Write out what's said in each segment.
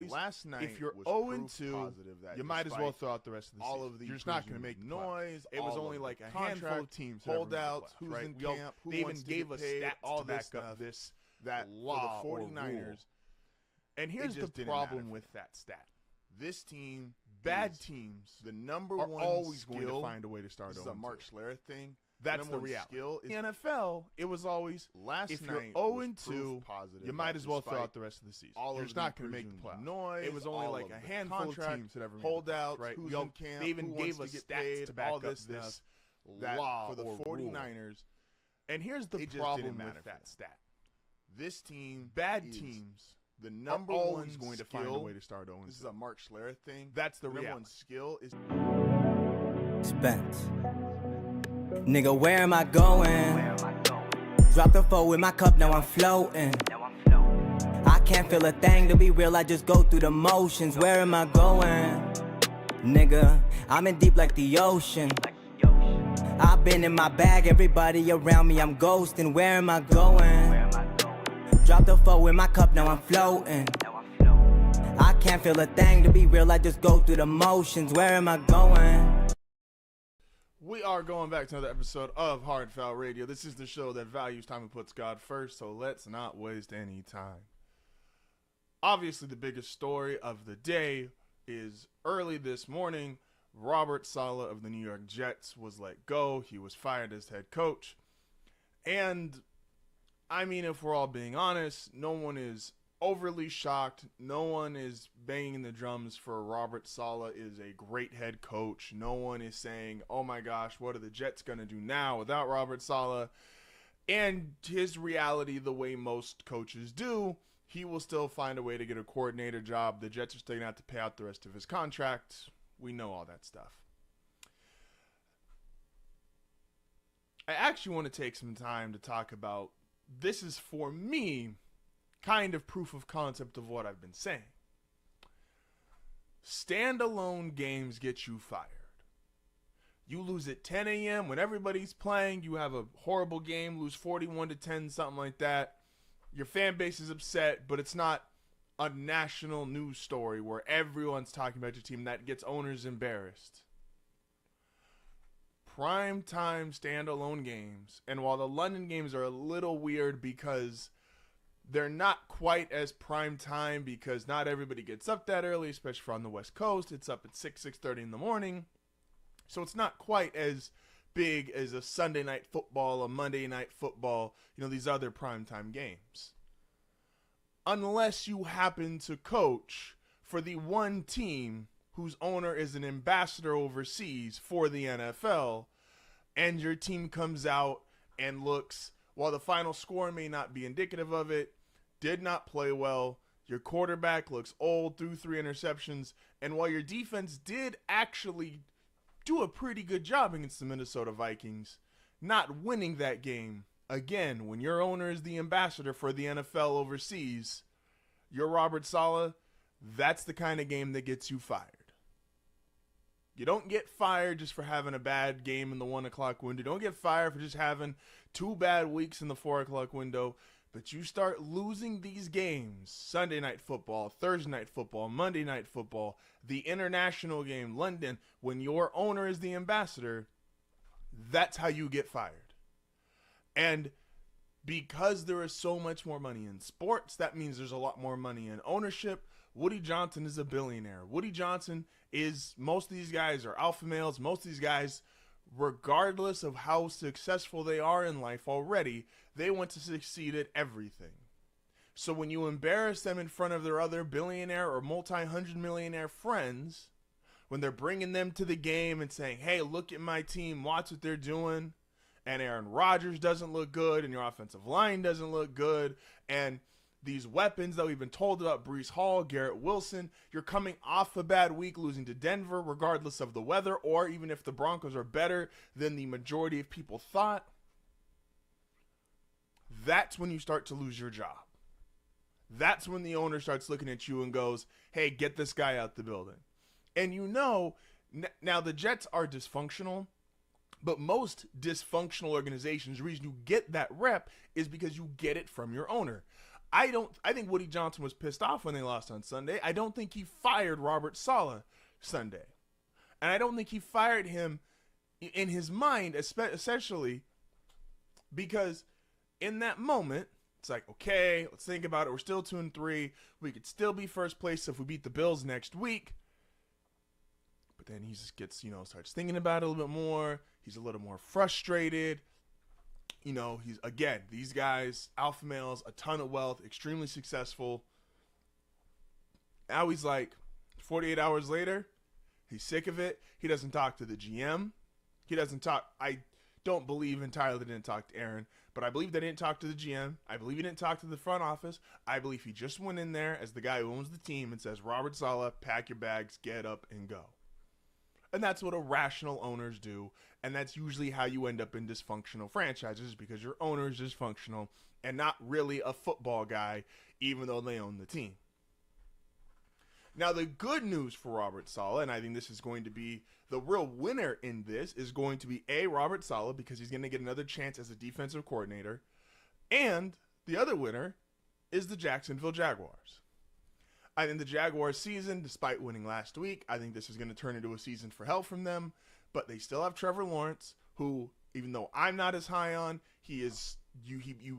Last night, if you're was 0-2, that you might as well throw out the rest of the season. all of the You're just not going to make noise. It was only like a handful of teams, holdouts, who's in camp, who they even gave us stats to back up this that law for the or 49ers. rule. And here's the problem with that stat. This team, bad teams, the number are one always skill, going to find a way to start this is over. a Mark Schlereth thing. That's the reality. Skill is in the NFL, it was always if you're 0-2, you might as well throw out the rest of the season. You're just not going to make the playoffs. Noise, it was only like a handful of teams that ever made holdouts, right? who's in camp, they even gave us stats to back all up this law for the or 49ers. Rule. And here's the problem with that stat. This team, bad teams, the number are one always going to find a way to start 0-2. This is a Mark Schlereth thing. That's the number reality. one skill is spent. Nigga, where am I going? Drop the four in my cup, now I'm floating. I can't feel a thing, to be real, I just go through the motions. Where am I going? Nigga, I'm in deep like the ocean. I've been in my bag, everybody around me, I'm ghosting. Where am I going? Drop the four in my cup, now I'm floating. I can't feel a thing, to be real, I just go through the motions. Where am I going? We are going back to another episode of HardFoul Radio. This is the show that values time and puts God first, so let's not waste any time. Obviously, the biggest story of the day is early this morning, Robert Saleh of the New York Jets was let go. He was fired as head coach. And, I mean, if we're all being honest, no one is overly shocked. No one is banging the drums for Robert Saleh is a great head coach. No one is saying, oh my gosh, what are the Jets going to do now without Robert Saleh? And his reality, the way most coaches do, he will still find a way to get a coordinator job. The Jets are still going to have to pay out the rest of his contract. We know all that stuff. I actually want to take some time to talk about, this is for me, kind of proof of concept of what I've been saying. Standalone games get you fired. You lose at 10 a.m. when everybody's playing. You have a horrible game, lose 41-10, something like that. Your fan base is upset, but it's not a national news story where everyone's talking about your team that gets owners embarrassed. Prime time standalone games, and while the London games are a little weird because they're not quite as prime time because not everybody gets up that early, especially for on the West Coast. It's up at 6:30 in the morning. So it's not quite as big as a Sunday night football, a Monday night football, these other primetime games. Unless you happen to coach for the one team whose owner is an ambassador overseas for the NFL, and your team comes out and looks, while the final score may not be indicative of it, did not play well. Your quarterback looks old, threw 3 interceptions, and while your defense did actually do a pretty good job against the Minnesota Vikings, not winning that game, again, when your owner is the ambassador for the NFL overseas, you're Robert Saleh, that's the kind of game that gets you fired. You don't get fired just for having a bad game in the 1 o'clock window. You don't get fired for just having 2 bad weeks in the 4 o'clock window. But you start losing these games, Sunday night football, Thursday night football, Monday night football, the international game, London, when your owner is the ambassador, that's how you get fired. And because there is so much more money in sports, that means there's a lot more money in ownership. Woody Johnson is a billionaire. Woody Johnson is, most of these guys are alpha males. Most of these guys, regardless of how successful they are in life already, they want to succeed at everything. So when you embarrass them in front of their other billionaire or multi-hundred millionaire friends, when they're bringing them to the game and saying, hey, look at my team, watch what they're doing, and Aaron Rodgers doesn't look good, and your offensive line doesn't look good, and these weapons that we've been told about, Breece Hall, Garrett Wilson, you're coming off a bad week losing to Denver regardless of the weather, or even if the Broncos are better than the majority of people thought, that's when you start to lose your job. That's when the owner starts looking at you and goes, hey, get this guy out the building. And now the Jets are dysfunctional, but most dysfunctional organizations, the reason you get that rep is because you get it from your owner. I think Woody Johnson was pissed off when they lost on Sunday. I don't think he fired Robert Saleh Sunday. And I don't think he fired him in his mind, essentially, because in that moment, it's like, okay, let's think about it. We're still 2-3. We could still be first place if we beat the Bills next week. But then he just gets, starts thinking about it a little bit more. He's a little more frustrated. These guys, alpha males, a ton of wealth, extremely successful. Now he's like, 48 hours later, he's sick of it. He doesn't talk to the GM. He doesn't talk. I don't believe entirely they didn't talk to Aaron, but I believe they didn't talk to the GM. I believe he didn't talk to the front office. I believe he just went in there as the guy who owns the team and says, Robert Saleh, pack your bags, get up and go. And that's what irrational owners do. And that's usually how you end up in dysfunctional franchises, because your owner is dysfunctional and not really a football guy, even though they own the team. Now, the good news for Robert Saleh, and I think this is going to be the real winner in this, is going to be Robert Saleh, because he's going to get another chance as a defensive coordinator. And the other winner is the Jacksonville Jaguars. I think the Jaguars season, despite winning last week, I think this is going to turn into a season for hell from them. But they still have Trevor Lawrence, who, even though I'm not as high on, he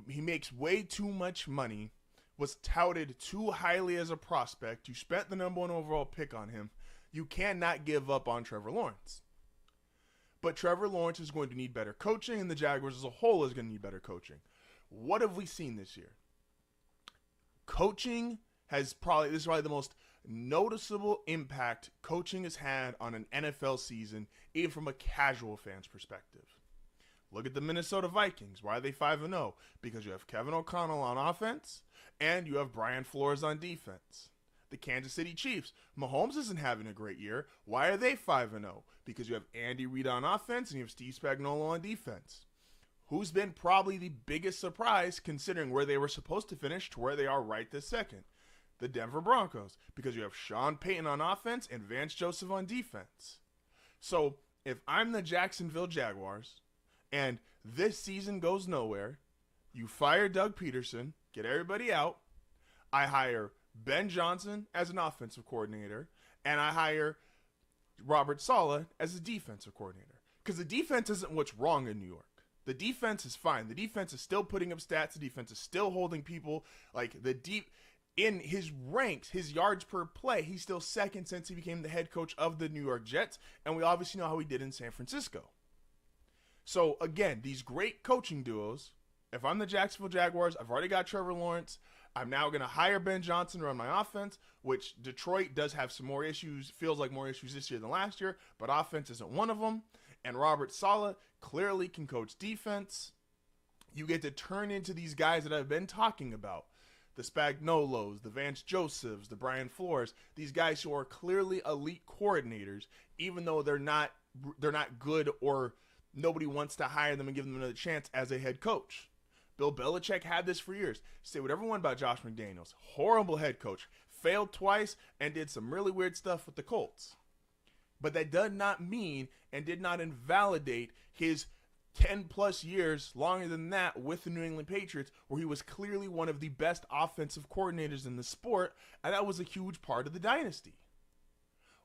makes way too much money, was touted too highly as a prospect. You spent the number 1 overall pick on him. You cannot give up on Trevor Lawrence. But Trevor Lawrence is going to need better coaching, and the Jaguars as a whole is going to need better coaching. What have we seen this year? Coaching this is probably the most noticeable impact coaching has had on an NFL season, even from a casual fan's perspective. Look at the Minnesota Vikings. Why are they 5-0? Because you have Kevin O'Connell on offense, and you have Brian Flores on defense. The Kansas City Chiefs. Mahomes isn't having a great year. Why are they 5-0? Because you have Andy Reid on offense, and you have Steve Spagnuolo on defense. Who's been probably the biggest surprise, considering where they were supposed to finish to where they are right this second? The Denver Broncos, because you have Sean Payton on offense and Vance Joseph on defense. So if I'm the Jacksonville Jaguars and this season goes nowhere, you fire Doug Peterson, get everybody out, I hire Ben Johnson as an offensive coordinator, and I hire Robert Saleh as a defensive coordinator. Because the defense isn't what's wrong in New York. The defense is fine. The defense is still putting up stats. The defense is still holding people. In his ranks, his yards per play, he's still second since he became the head coach of the New York Jets, and we obviously know how he did in San Francisco. So, again, these great coaching duos, if I'm the Jacksonville Jaguars, I've already got Trevor Lawrence. I'm now going to hire Ben Johnson to run my offense, which Detroit does have some more issues, feels like more issues this year than last year, but offense isn't one of them. And Robert Saleh clearly can coach defense. You get to turn into these guys that I've been talking about. The Spagnuolos, the Vance Josephs, the Brian Flores, these guys who are clearly elite coordinators, even though they're not good or nobody wants to hire them and give them another chance as a head coach. Bill Belichick had this for years. Say whatever you want about Josh McDaniels. Horrible head coach. Failed twice and did some really weird stuff with the Colts. But that did not mean and did not invalidate his 10 plus years, longer than that, with the New England Patriots, where he was clearly one of the best offensive coordinators in the sport, and that was a huge part of the dynasty.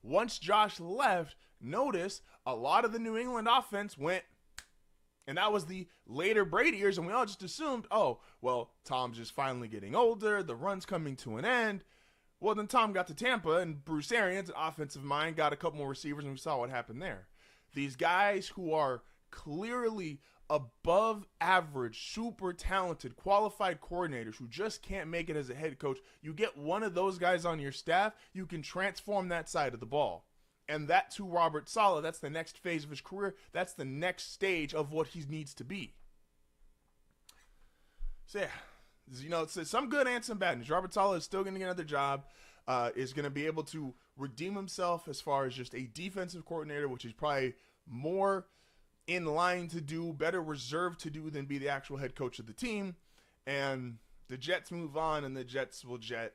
Once Josh left, notice a lot of the New England offense went, and that was the later Brady years, and we all just assumed, oh, well, Tom's just finally getting older, the run's coming to an end. Well, then Tom got to Tampa, and Bruce Arians, an offensive mind, got a couple more receivers, and we saw what happened there. These guys who are clearly above average, super talented, qualified coordinators who just can't make it as a head coach, you get one of those guys on your staff, you can transform that side of the ball. And that to Robert Saleh, that's the next phase of his career. That's the next stage of what he needs to be. So yeah, it's some good and some bad news. Robert Saleh is still going to get another job, is going to be able to redeem himself as far as just a defensive coordinator, which is probably more in line to do, better reserved to do than be the actual head coach of the team. And the Jets move on, and the Jets will jet.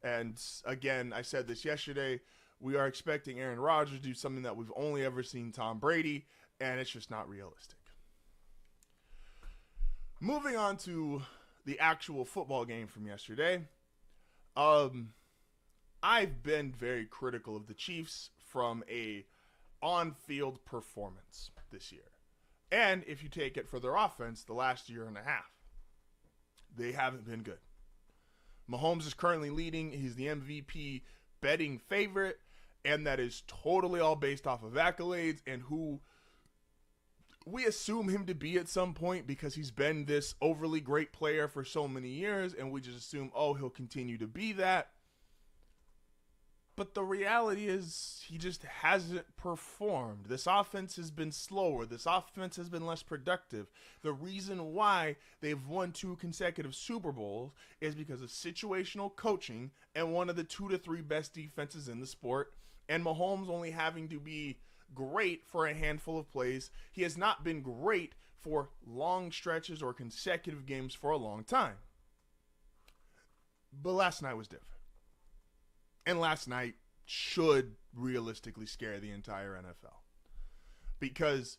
And again, I said this yesterday, we are expecting Aaron Rodgers to do something that we've only ever seen Tom Brady, and it's just not realistic. Moving on to the actual football game from yesterday, I've been very critical of the Chiefs from a on-field performance this year. And if you take it for their offense, the last year and a half, they haven't been good. Mahomes is currently leading. He's the MVP betting favorite, and that is totally all based off of accolades and who we assume him to be at some point because he's been this overly great player for so many years, and we just assume, oh, he'll continue to be that. But the reality is he just hasn't performed. This offense has been slower. This offense has been less productive. The reason why they've won 2 consecutive Super Bowls is because of situational coaching and one of the 2 to 3 best defenses in the sport, and Mahomes only having to be great for a handful of plays. He has not been great for long stretches or consecutive games for a long time. But last night was different. And last night should realistically scare the entire NFL. Because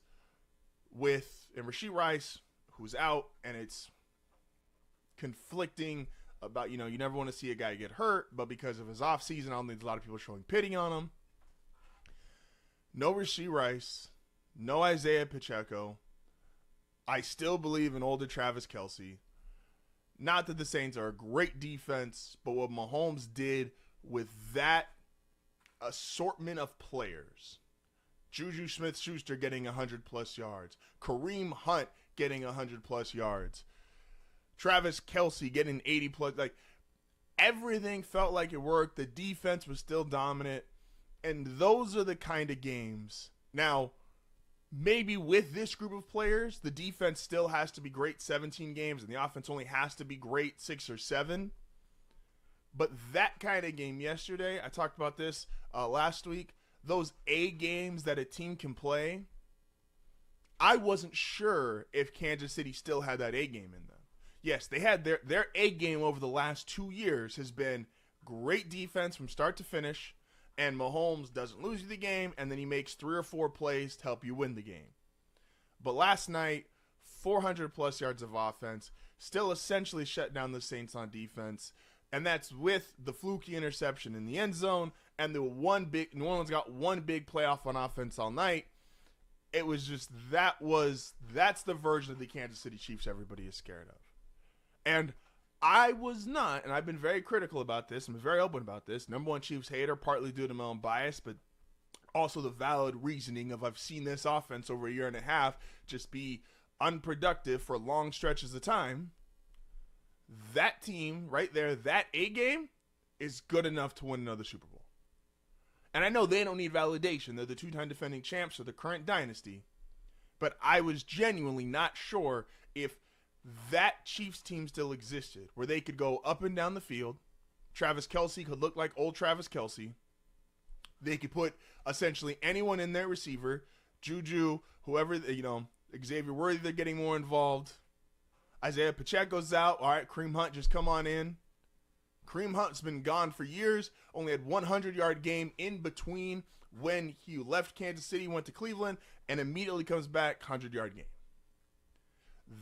with Rashee Rice, who's out, and it's conflicting about, you never want to see a guy get hurt, but because of his offseason, I don't think there's a lot of people showing pity on him. No Rashee Rice, no Isaiah Pacheco. I still believe in older Travis Kelce. Not that the Saints are a great defense, but what Mahomes did with that assortment of players, Juju Smith-Schuster getting 100-plus yards, Kareem Hunt getting 100-plus yards, Travis Kelce getting 80-plus, everything felt like it worked. The defense was still dominant, and those are the kind of games. Now, maybe with this group of players, the defense still has to be great 17 games, and the offense only has to be great 6 or 7. But that kind of game yesterday, I talked about this last week, those A games that a team can play, I wasn't sure if Kansas City still had that A game in them. Yes, they had their A game over the last 2 years has been great defense from start to finish, and Mahomes doesn't lose you the game, and then he makes 3 or 4 plays to help you win the game. But last night, 400-plus yards of offense, still essentially shut down the Saints on defense. And that's with the fluky interception in the end zone and New Orleans got one big playoff on offense all night. It was just, that's the version of the Kansas City Chiefs everybody is scared of. And I was not, and I've been very critical about this, I'm very open about this, number one Chiefs hater, partly due to my own bias, but also the valid reasoning of I've seen this offense over a year and a half just be unproductive for long stretches of time. That team right there, that A game, is good enough to win another Super Bowl. And I know they don't need validation. They're the 2-time defending champs of the current dynasty. But I was genuinely not sure if that Chiefs team still existed, where they could go up and down the field. Travis Kelce could look like old Travis Kelce. They could put essentially anyone in their receiver. Juju, whoever, Xavier Worthy, they're getting more involved. Isaiah Pacheco's out. All right, Kareem Hunt, just come on in. Kareem Hunt's been gone for years. Only had 100-yard game in between when he left Kansas City, went to Cleveland, and immediately comes back, 100-yard game.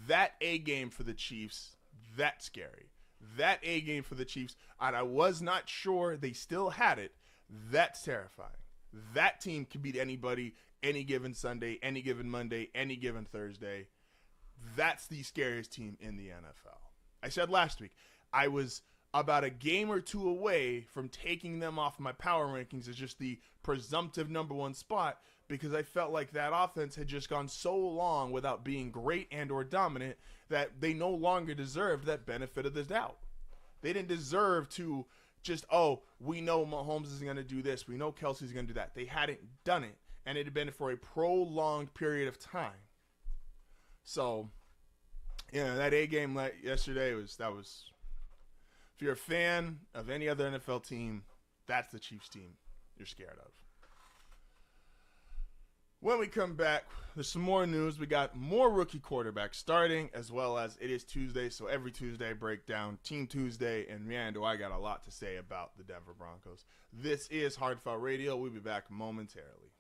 That A game for the Chiefs, that's scary. That A game for the Chiefs, and I was not sure they still had it. That's terrifying. That team can beat anybody any given Sunday, any given Monday, any given Thursday. That's the scariest team in the NFL. I said last week, I was about a game or two away from taking them off my power rankings as just the presumptive number one spot because I felt like that offense had just gone so long without being great and or dominant that they no longer deserved that benefit of the doubt. They didn't deserve to just, we know Mahomes is going to do this. We know Kelsey's going to do that. They hadn't done it, and it had been for a prolonged period of time. So, that A game yesterday was, if you're a fan of any other NFL team, that's the Chiefs team you're scared of. When we come back, there's some more news. We got more rookie quarterbacks starting, as well as it is Tuesday, so every Tuesday I break down Team Tuesday, and man, do I got a lot to say about the Denver Broncos. This is HardFoul Radio. We'll be back momentarily.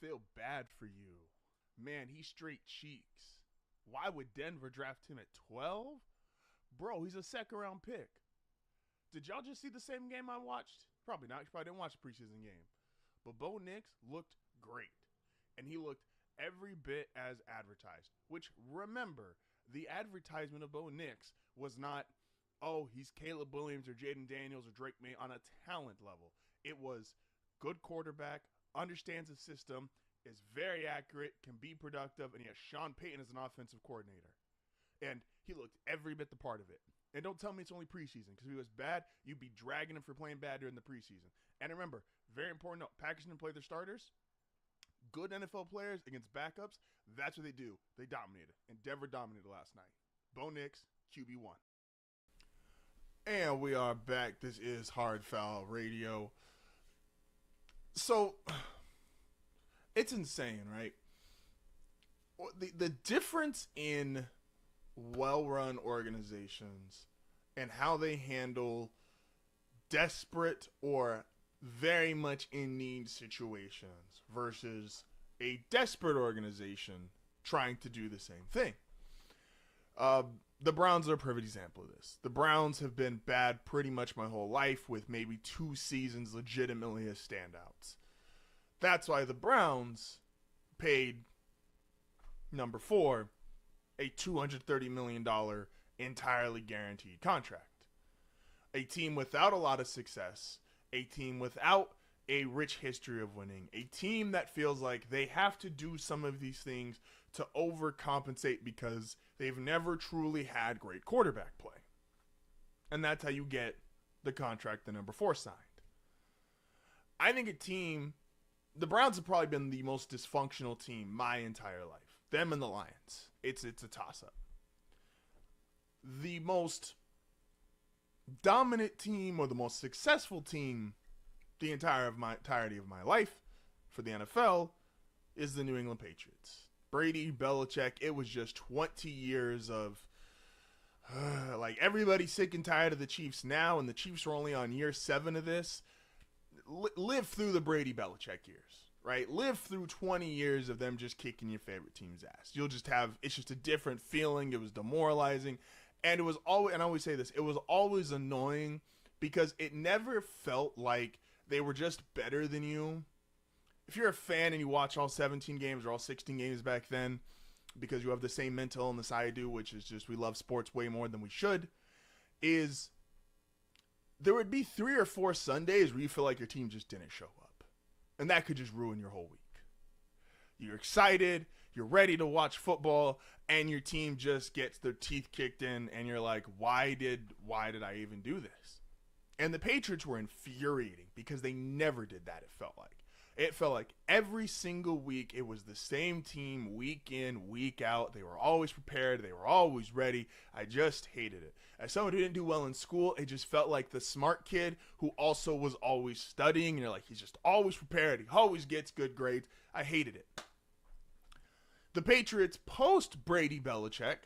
feel bad for you. Man, he's straight cheeks. Why would Denver draft him at 12? Bro, he's a second-round pick. Did y'all just see the same game I watched? Probably not. You probably didn't watch the preseason game. But Bo Nix looked great. And he looked every bit as advertised. Which, remember, the advertisement of Bo Nix was not, oh, he's Caleb Williams or Jaden Daniels or Drake May on a talent level. It was good quarterback, understands the system, is very accurate, can be productive, and he has Sean Payton as an offensive coordinator. And he looked every bit the part of it. And don't tell me it's only preseason, because if he was bad, you'd be dragging him for playing bad during the preseason. And remember, very important note, Packers didn't play their starters. Good NFL players against backups, that's what they do. They dominated. And Denver dominated last night. Bo Nix, QB1. And we are back. This is HardFoul Radio. So, it's insane, right? The difference in well-run organizations and how they handle desperate or very much in need situations versus a desperate organization trying to do the same thing. The Browns are a perfect example of this. The Browns have been bad pretty much my whole life, with maybe 2 seasons legitimately as standouts. That's why the Browns paid number 4 a $230 million entirely guaranteed contract. A team without a lot of success, a team without a rich history of winning, a team that feels like they have to do some of these things to overcompensate because they've never truly had great quarterback play. And that's how you get the contract the number 4 signed. I think the Browns have probably been the most dysfunctional team my entire life. Them and the Lions. It's a toss-up. The most dominant team, or the most successful team the entirety of my life for the NFL, is the New England Patriots. Brady, Belichick, it was just 20 years of like everybody's sick and tired of the Chiefs now, and the Chiefs are only on year 7 of this. Live through the Brady Belichick years, right? Live through 20 years of them just kicking your favorite team's ass. It's just a different feeling. It was demoralizing. And it was always, and I always say this, it was always annoying because it never felt like they were just better than you. If you're a fan and you watch all 17 games or all 16 games back then, because you have the same mental illness I do, which is just we love sports way more than we should, is there would be 3 or 4 Sundays where you feel like your team just didn't show up. And that could just ruin your whole week. You're excited, you're ready to watch football, and your team just gets their teeth kicked in, and you're like, why did I even do this? And the Patriots were infuriating because they never did that, it felt like. It felt like every single week it was the same team week in, week out. They were always prepared. They were always ready. I just hated it. As someone who didn't do well in school, it just felt like the smart kid who also was always studying. And you're like, he's just always prepared. He always gets good grades. I hated it. The Patriots post Brady Belichick,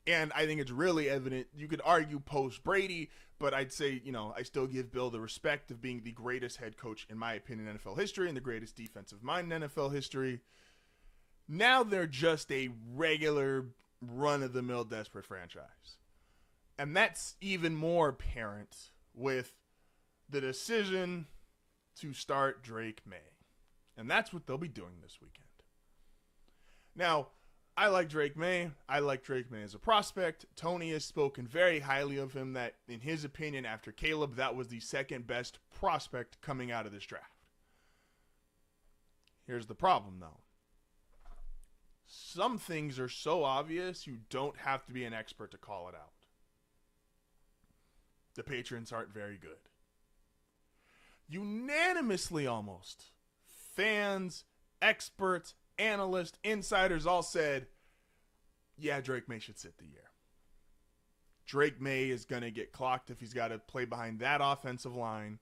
and I think it's really evident, you could argue post Brady, but I'd say, I still give Bill the respect of being the greatest head coach, in my opinion, in NFL history, and the greatest defensive mind in NFL history. Now they're just a regular run-of-the-mill desperate franchise. And that's even more apparent with the decision to start Drake May. And that's what they'll be doing this weekend. Now, I like Drake May. I like Drake May as a prospect. Tony has spoken very highly of him, that in his opinion, after Caleb, that was the second best prospect coming out of this draft. Here's the problem, though. Some things are so obvious, you don't have to be an expert to call it out. The Patriots aren't very good. Unanimously almost, fans, experts, analysts, insiders all said, yeah, Drake May should sit the year. Drake May is going to get clocked if he's got to play behind that offensive line.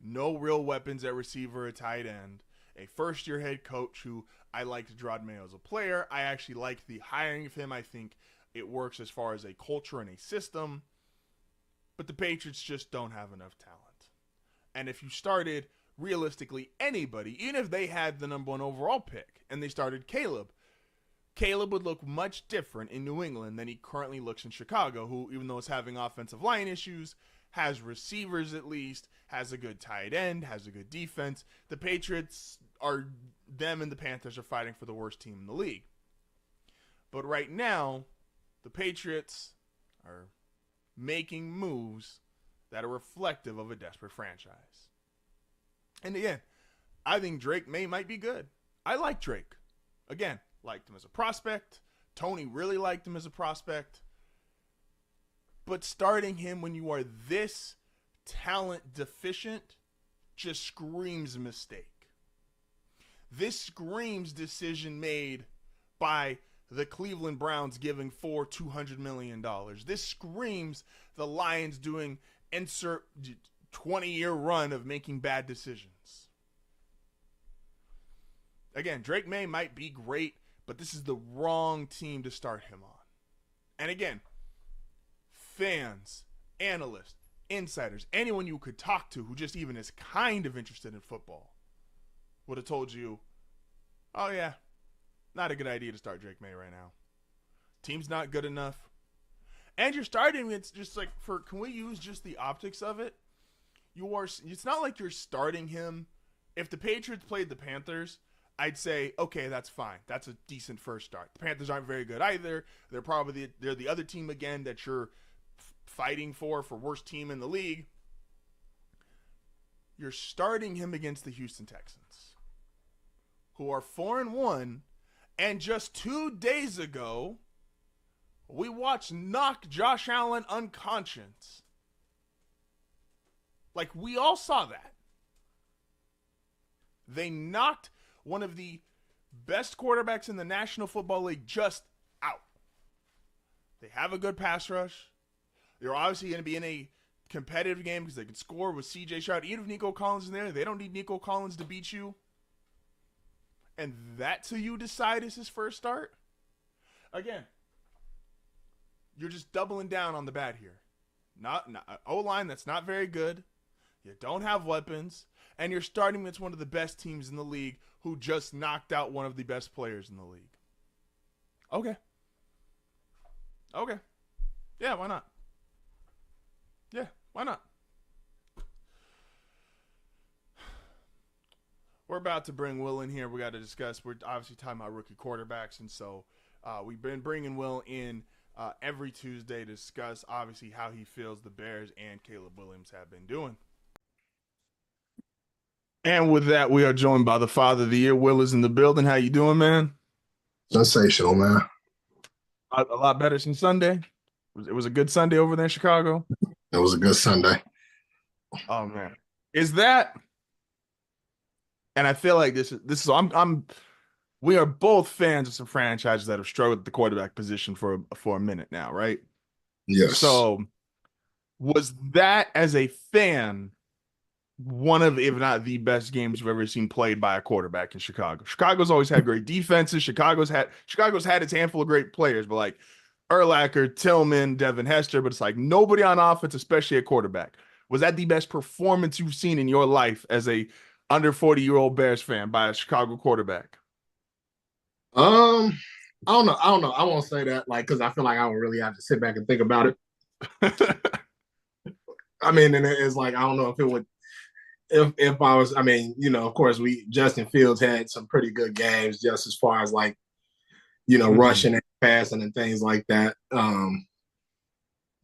No real weapons at receiver or tight end. A first-year head coach who I liked Drake May as a player. I actually like the hiring of him. I think it works as far as a culture and a system. But the Patriots just don't have enough talent. And if you started realistically anybody, even if they had the number 1 overall pick and they started Caleb would look much different in New England than he currently looks in Chicago, who, even though is having offensive line issues, has receivers at least, has a good tight end, has a good defense. The Patriots them and the Panthers are fighting for the worst team in the league. But right now, the Patriots are making moves that are reflective of a desperate franchise. And again, I think Drake May might be good. I like Drake. Again, liked him as a prospect. Tony really liked him as a prospect. But starting him when you are this talent deficient just screams mistake. This screams decision made by the Cleveland Browns giving Ford $200 million. This screams the Lions doing insert 20-year run of making bad decisions. Again, Drake May might be great, but this is the wrong team to start him on. And again, fans, analysts, insiders, anyone you could talk to who just even is kind of interested in football would have told you, oh yeah, not a good idea to start Drake May right now. Team's not good enough. And you're starting, it's just like, can we use just the optics of it? It's not like you're starting him. If the Patriots played the Panthers, I'd say, okay, that's fine. That's a decent first start. The Panthers aren't very good either. They're the other team again that you're fighting for worst team in the league. You're starting him against the Houston Texans, who are 4-1, and just 2 days ago, we watched knock Josh Allen unconscious. Like, we all saw that. They knocked one of the best quarterbacks in the National Football League just out. They have a good pass rush. They're obviously going to be in a competitive game because they can score with C.J. Stroud. Even if Nico Collins is there, they don't need Nico Collins to beat you. And that's who you decide is his first start? Again, you're just doubling down on the bad here. Not O-line that's not very good. You don't have weapons. And you're starting against one of the best teams in the league who just knocked out one of the best players in the league. Okay. Yeah, why not? Yeah, why not? We're about to bring Will in here. We got to discuss. We're obviously talking about rookie quarterbacks, and so we've been bringing Will in every Tuesday to discuss, obviously, how he feels the Bears and Caleb Williams have been doing. And with that, we are joined by the Father of the Year. Will is in the building. How you doing, man? Sensational, man. A lot better since Sunday. It was a good Sunday over there in Chicago. It was a good Sunday. Oh man, is that? And I feel like this is. We are both fans of some franchises that have struggled with the quarterback position for a minute now, right? Yes. So, was that as a fan one of, if not the best games you've ever seen played by a quarterback in Chicago? Chicago's always had great defenses. Chicago's had its handful of great players, but like Urlacher, Tillman, Devin Hester, but it's like nobody on offense, especially a quarterback. Was that the best performance you've seen in your life as a under 40-year-old Bears fan by a Chicago quarterback? I don't know. I won't say that, like, because I feel like I would really have to sit back and think about it. I mean, and it's like, I don't know if it would, if I was, I mean, you know, of course, Justin Fields had some pretty good games just as far as like, you know, rushing and passing and things like that.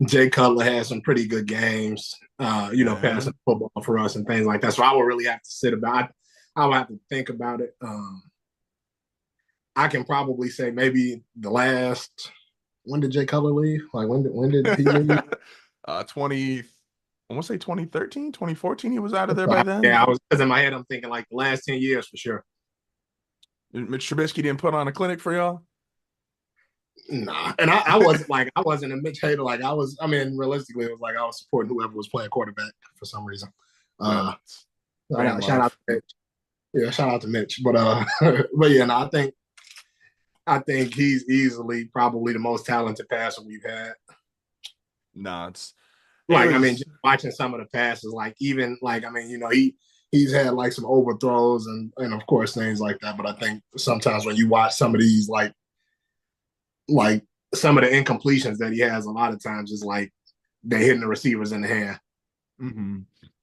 Jay Cutler had some pretty good games, passing football for us and things like that. So I would really have to I would have to think about it. I can probably say maybe when did Jay Cutler leave? Like when did he leave? I want to say 2013, 2014, he was out of there by then. Yeah, because in my head I'm thinking like the last 10 years for sure. Mitch Trubisky didn't put on a clinic for y'all? Nah. And I wasn't a Mitch hater. Like realistically, it was like I was supporting whoever was playing quarterback for some reason. Shout out to Mitch. Yeah, shout out to Mitch. But yeah, no, I think he's easily probably the most talented passer we've had. No, it's like, just watching some of the passes, like even like, I mean, you know, he he's had like some overthrows and of course things like that. But I think sometimes when you watch some of these like some of the incompletions that he has, a lot of times is like they're hitting the receivers in the hand. Mm-hmm.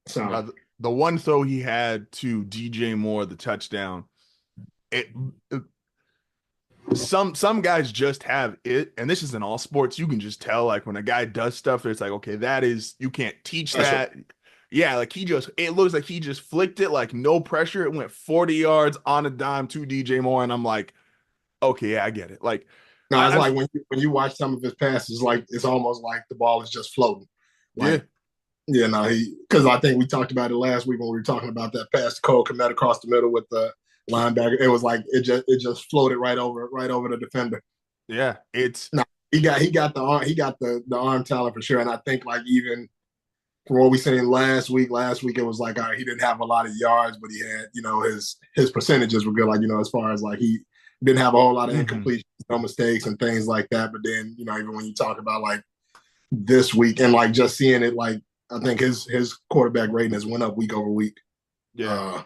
So now, the one throw he had to DJ Moore, the touchdown, some guys just have it, and this is in all sports. You can just tell, like, when a guy does stuff, it's like, okay, that is, you can't teach that. Yeah, like it looks like he just flicked it, like no pressure. It went 40 yards on a dime to DJ Moore, and I'm like, okay, yeah, I get it. Like, no, it's like when you watch some of his passes, like it's almost like the ball is just floating. Like, yeah, no, because I think we talked about it last week when we were talking about that pass to Cole Kmet across the middle with the linebacker. It was like it just floated right over the defender. Yeah, he got the arm talent for sure. And I think like even from what we seen last week it was like, all right, he didn't have a lot of yards, but he had, his percentages were good. Like, as far as like he didn't have a whole lot of incompletions, no mistakes and things like that. But then, even when you talk about like this week and like just seeing it, like I think his quarterback rating has went up week over week. Yeah.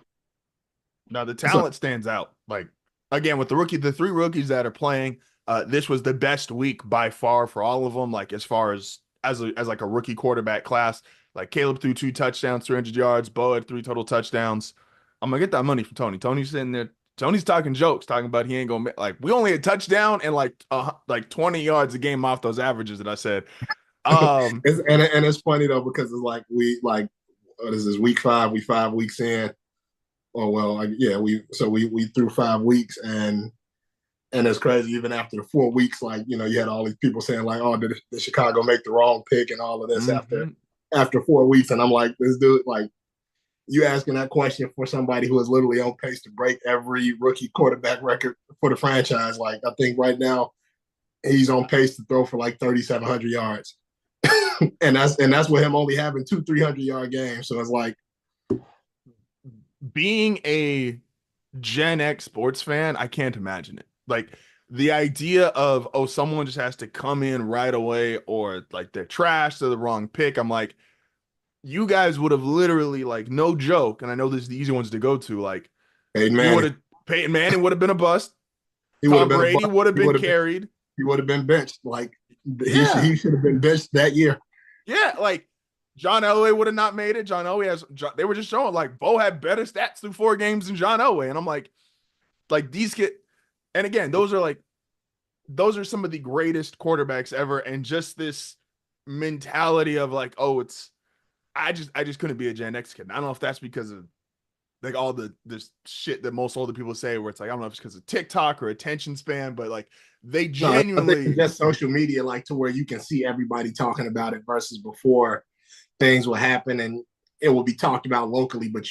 Now the talent stands out. Like, again, with the three rookies that are playing, this was the best week by far for all of them. Like, as far as like a rookie quarterback class, like Caleb threw 2 touchdowns, 300 yards. Bo had 3 total touchdowns. I'm gonna get that money from Tony. Tony's sitting there. Tony's talking jokes, talking about he ain't gonna like. We only had touchdown and like 20 yards a game off those averages that I said. And it's funny though, because it's like what is this, week 5? We 5 weeks in. Oh well, we threw 5 weeks and it's crazy. Even after the 4 weeks, like you had all these people saying like, "Oh, did Chicago make the wrong pick?" and all of this after 4 weeks. And I'm like, this dude, like, you asking that question for somebody who is literally on pace to break every rookie quarterback record for the franchise. Like, I think right now he's on pace to throw for like 3,700 yards, and that's with him only having 2 300-yard games. So it's like, being a Gen X sports fan, I can't imagine it. Like, the idea of, someone just has to come in right away, or like they're trash, they're the wrong pick. I'm like, you guys would have literally, like, no joke, and I know this is the easy ones to go to, like, Peyton Manning would have been a bust. Tom Brady would have been carried. He would have been benched. Like, he should have been benched that year. Yeah, like, John Elway would have not made it. They were just showing, like, Bo had better stats through 4 games than John Elway. And I'm like these and again, those are some of the greatest quarterbacks ever. And just this mentality of like, I just couldn't be a Gen X kid. I don't know if that's because of like all this shit that most older people say, where it's like, I don't know if it's because of TikTok or attention span, but like they genuinely I think just social media, like to where you can see everybody talking about it versus before. Things will happen and it will be talked about locally, but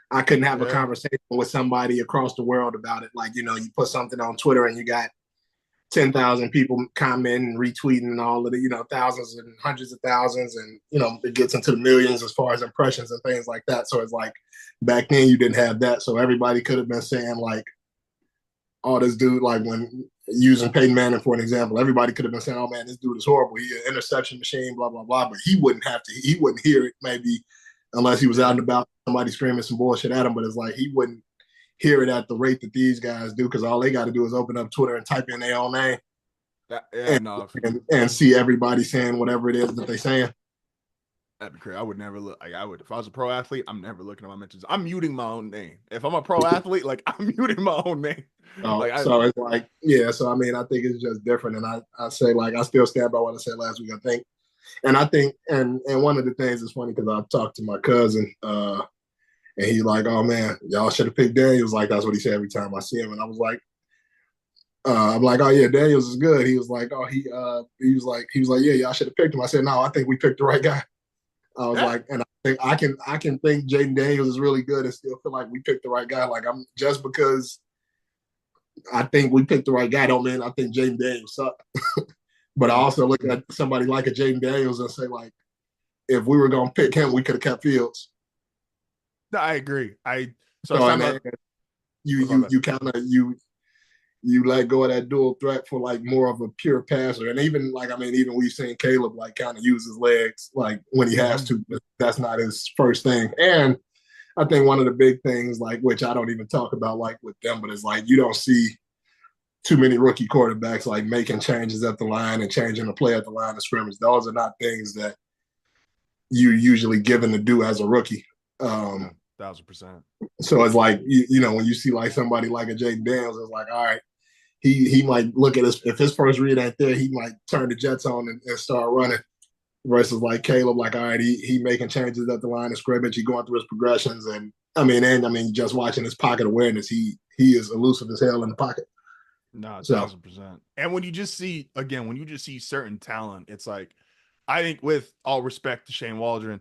I couldn't have a conversation with somebody across the world about it. Like, you put something on Twitter and you got 10,000 people commenting and retweeting and all of the, thousands and hundreds of thousands. And, it gets into the millions as far as impressions and things like that. So it's like, back then you didn't have that. So everybody could have been saying like, oh, this dude, like when using Peyton Manning for an example, everybody could have been saying, oh man, this dude is horrible. He's an interception machine, blah, blah, blah. But he wouldn't hear it maybe unless he was out and about, somebody screaming some bullshit at him. But it's like, he wouldn't hear it at the rate that these guys do, because all they got to do is open up Twitter and type in their own name and see everybody saying whatever it is that they're saying. That'd be crazy. I would never look. Like, if I was a pro athlete, I'm never looking at my mentions. I'm muting my own name. If I'm a pro athlete, like, I'm muting my own name. So it's like, yeah. So I mean, I think it's just different, and I say, like, I still stand by what I said last week. I think, and one of the things is funny because I talked to my cousin, and he's like, "Oh man, y'all should have picked Daniels." Like, that's what he said every time I see him, and I was like, I'm like, "Oh yeah, Daniels is good." He was like, "Oh, he was like, yeah, y'all should have picked him." I said, "No, I think we picked the right guy." I was like, and I can think Jaden Daniels is really good and still feel like we picked the right guy. Like, I'm just because I think we picked the right guy don't mean I think Jaden Daniels sucked. But I also look at somebody like a Jaden Daniels and say, like, if we were gonna pick him, we could have kept Fields. No, I agree. You let go of that dual threat for like more of a pure passer. And even like, I mean, even we've seen Caleb like kind of use his legs like when he has to, but that's not his first thing. And I think one of the big things, like, which I don't even talk about, like, with them, but it's like you don't see too many rookie quarterbacks like making changes at the line and changing the play at the line of scrimmage. Those are not things that you usually given to do as a rookie. 1,000%. So it's like, you know, when you see like somebody like a Jaden Daniels, it's like, all right, he might look at if his first read ain't there, he might turn the Jets on and start running. Versus like Caleb, like, all right, he making changes at the line of scrimmage, he going through his progressions, and just watching his pocket awareness, he is elusive as hell in the pocket. No, 1,000%. And when you just see certain talent, it's like, I think, with all respect to Shane Waldron,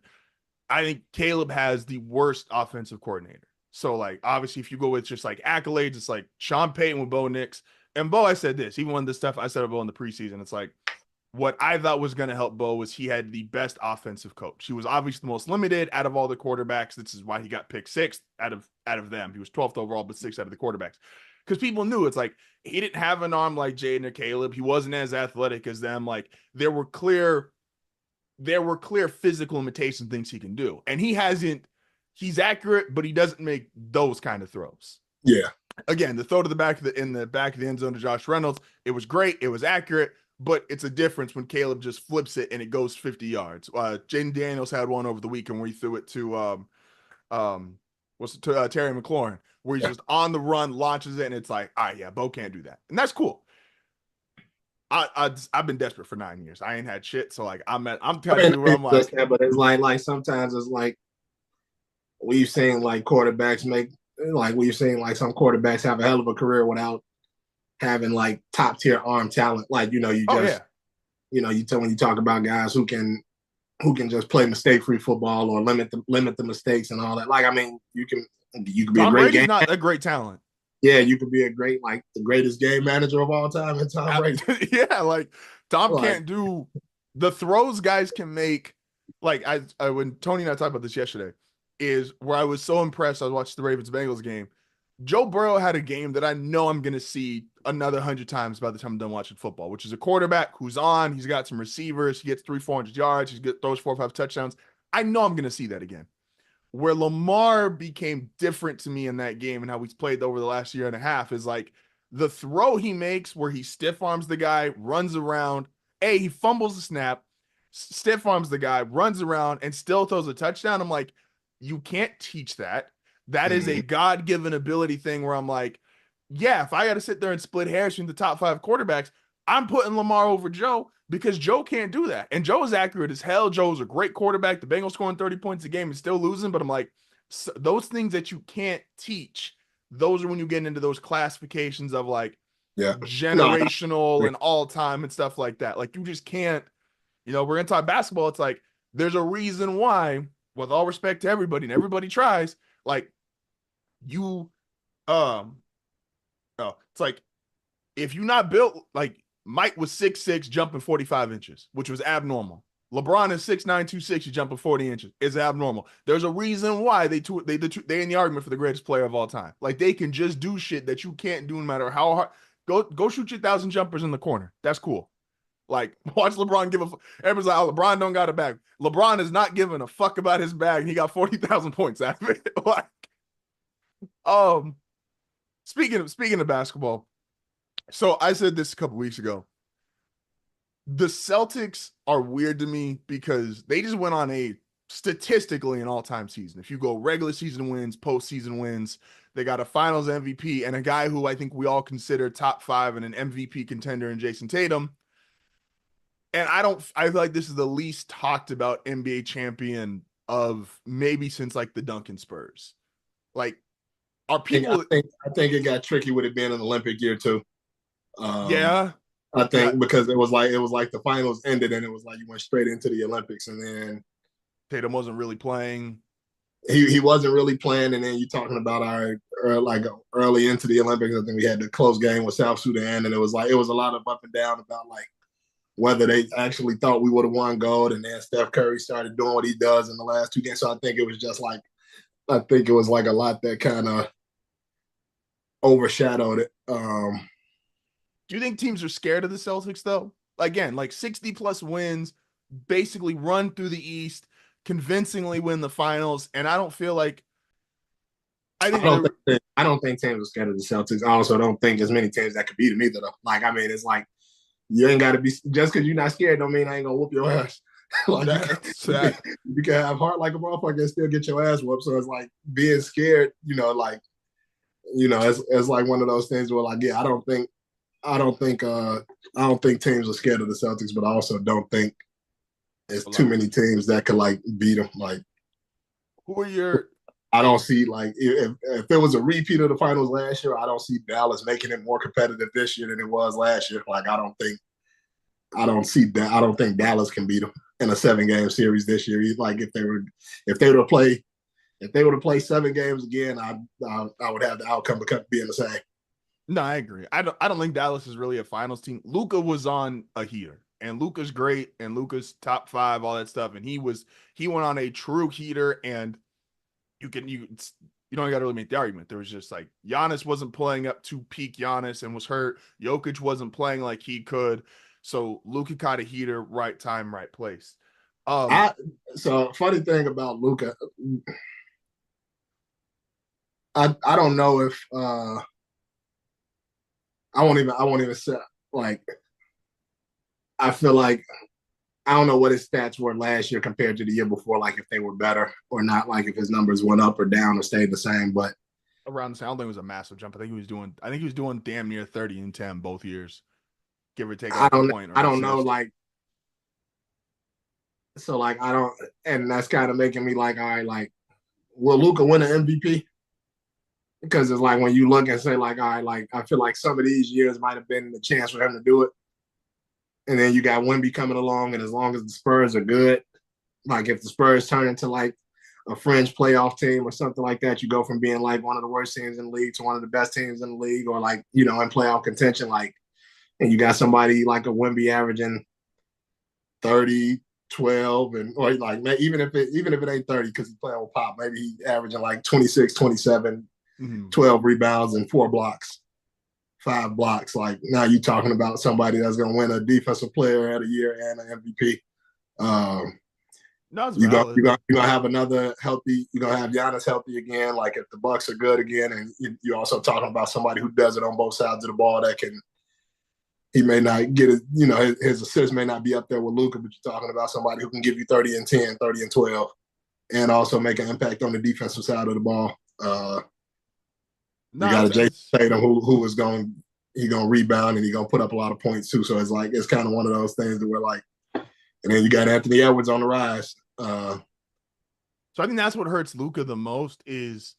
I think Caleb has the worst offensive coordinator. So, like, obviously, if you go with just like accolades, it's like Sean Payton with Bo Nix. And Bo, I said this, even when this stuff I said about Bo in the preseason, it's like, what I thought was going to help Bo was he had the best offensive coach. He was obviously the most limited out of all the quarterbacks. This is why he got picked 6th out of them. He was 12th overall, but 6th out of the quarterbacks. Because people knew it's like he didn't have an arm like Jaden or Caleb. He wasn't as athletic as them. Like there were clear physical limitation things he can do. And he's accurate, but he doesn't make those kind of throws. Yeah. Again, the throw to the back of the end zone to Josh Reynolds, it was great. It was accurate. But it's a difference when Caleb just flips it and it goes 50 yards. Jaden Daniels had one over the weekend where he threw it to Terry McLaurin, where he's just on the run, launches it, and it's like, all right, yeah, Bo can't do that. And that's cool. I've been desperate for 9 years. I ain't had shit. So like I'm telling you where I'm like, but it's like sometimes it's like we've seen like quarterbacks some quarterbacks have a hell of a career without having like top tier arm talent. Like, you know, when you talk about guys who can just play mistake free football or limit the mistakes and all that. Like, I mean, you can be Tom a great Brady's not a great talent. Yeah, you could be a great, like the greatest game manager of all time in Tom Brady. Yeah, like Tom can't do the throws guys can make. Like I when Tony and I talked about this yesterday, is where I was so impressed. I was watching the Ravens-Bengals game. Joe Burrow had a game that I know I'm going to see another 100 times by the time I'm done watching football, which is a quarterback who's on. He's got some receivers. He gets 300-400 yards. Throws 4 or 5 touchdowns. I know I'm going to see that again. Where Lamar became different to me in that game and how he's played over the last year and a half is like the throw he makes where he stiff arms the guy, runs around. He fumbles the snap, stiff arms the guy, runs around, and still throws a touchdown. I'm like, you can't teach that. That is a God-given ability thing where I'm like, yeah, if I got to sit there and split hairs between the top 5 quarterbacks, I'm putting Lamar over Joe because Joe can't do that. And Joe is accurate as hell. Joe's a great quarterback. The Bengals scoring 30 points a game and still losing. But I'm like, those things that you can't teach, those are when you get into those classifications of like generational and all-time and stuff like that. Like you just can't, we're going to talk basketball. It's like, there's a reason why, with all respect to everybody, and everybody tries, like, it's like if you're not built like Mike was 6'6", jumping 45 inches, which was abnormal. LeBron is 6'9", 260, jumping 40 inches is abnormal. There's a reason why they in the argument for the greatest player of all time. Like they can just do shit that you can't do no matter how hard. Go shoot your 1,000 jumpers in the corner. That's cool. Like watch LeBron everybody's like, oh, LeBron don't got a bag. LeBron is not giving a fuck about his bag, and he got 40,000 points out of it. Like, speaking of basketball, so I said this a couple weeks ago. The Celtics are weird to me because they just went on a statistically an all-time season. If you go regular season wins, postseason wins, they got a finals MVP and a guy who I think we all consider top 5 and an MVP contender in Jason Tatum. And I feel like this is the least talked about NBA champion of maybe since like the Duncan Spurs. Like, are people? I think it got tricky with it being an Olympic year too. Yeah, I think because it was like the finals ended and it was like you went straight into the Olympics, and then Tatum wasn't really playing. He wasn't really playing, and then you're talking about early into the Olympics. I think we had the close game with South Sudan, and it was a lot of up and down about like whether they actually thought we would have won gold, and then Steph Curry started doing what he does in the last 2 games. So I think it was like a lot that kind of overshadowed it. Do you think teams are scared of the Celtics though? Again, like 60 plus wins, basically run through the East, convincingly win the finals, and I don't feel like I don't think teams are scared of the Celtics. I also don't think there's many teams that could beat them either. Though. Like, I mean, it's like you ain't got to be just because you're not scared. Don't mean I ain't gonna whoop your ass. Like you can have heart like a motherfucker and still get your ass whooped. So it's like being scared. It's like one of those things where like, yeah, I don't think teams are scared of the Celtics, but I also don't think there's too many teams that could like beat them. Like, who are your? I don't see like if there was a repeat of the finals last year, I don't see Dallas making it more competitive this year than it was last year. Like I don't think Dallas can beat them in a 7-game series this year. Like if they were to play 7 games again, I would have the outcome being the same. No, I agree. I don't think Dallas is really a finals team. Luka was on a heater, and Luka's great, and Luka's top 5, all that stuff, and he went on a true heater, and you don't got to really make the argument. There was just like Giannis wasn't playing up to peak Giannis and was hurt. Jokic wasn't playing like he could. So Luka caught a heater, right time, right place. So funny thing about Luka, I don't know if I won't even say like I feel like I don't know what his stats were last year compared to the year before, like if they were better or not, like if his numbers went up or down or stayed the same. But around the same, I don't think it was a massive jump. I think he was doing damn near 30 and 10 both years. Give or take a point. I don't know, like so like I don't, and that's kind of making me like, all right, like will Luka win an MVP? Because it's like when you look and say like, all right, like I feel like some of these years might have been the chance for him to do it. And then you got Wemby coming along, and as long as the Spurs are good, like if the Spurs turn into like a fringe playoff team or something like that, you go from being like one of the worst teams in the league to one of the best teams in the league, or like, in playoff contention, like, and you got somebody like a Wemby averaging 30, 12, or like even if it ain't 30 because he's playing with Pop, maybe he's averaging like 26, 27, 12 rebounds and 4 blocks. 5 blocks. Like now you're talking about somebody that's going to win a defensive player of the year and an MVP. You're going to have another healthy. You're going to have Giannis healthy again. Like if the Bucks are good again, and you're also talking about somebody who does it on both sides of the ball. He may not get it. His assists may not be up there with Luka, but you're talking about somebody who can give you 30 and 10, 30 and 12, and also make an impact on the defensive side of the ball. You got a Jason Tatum who is going to rebound and he's going to put up a lot of points too. So it's kind of one of those things that we're like, and then you got Anthony Edwards on the rise. So I think that's what hurts Luka the most is,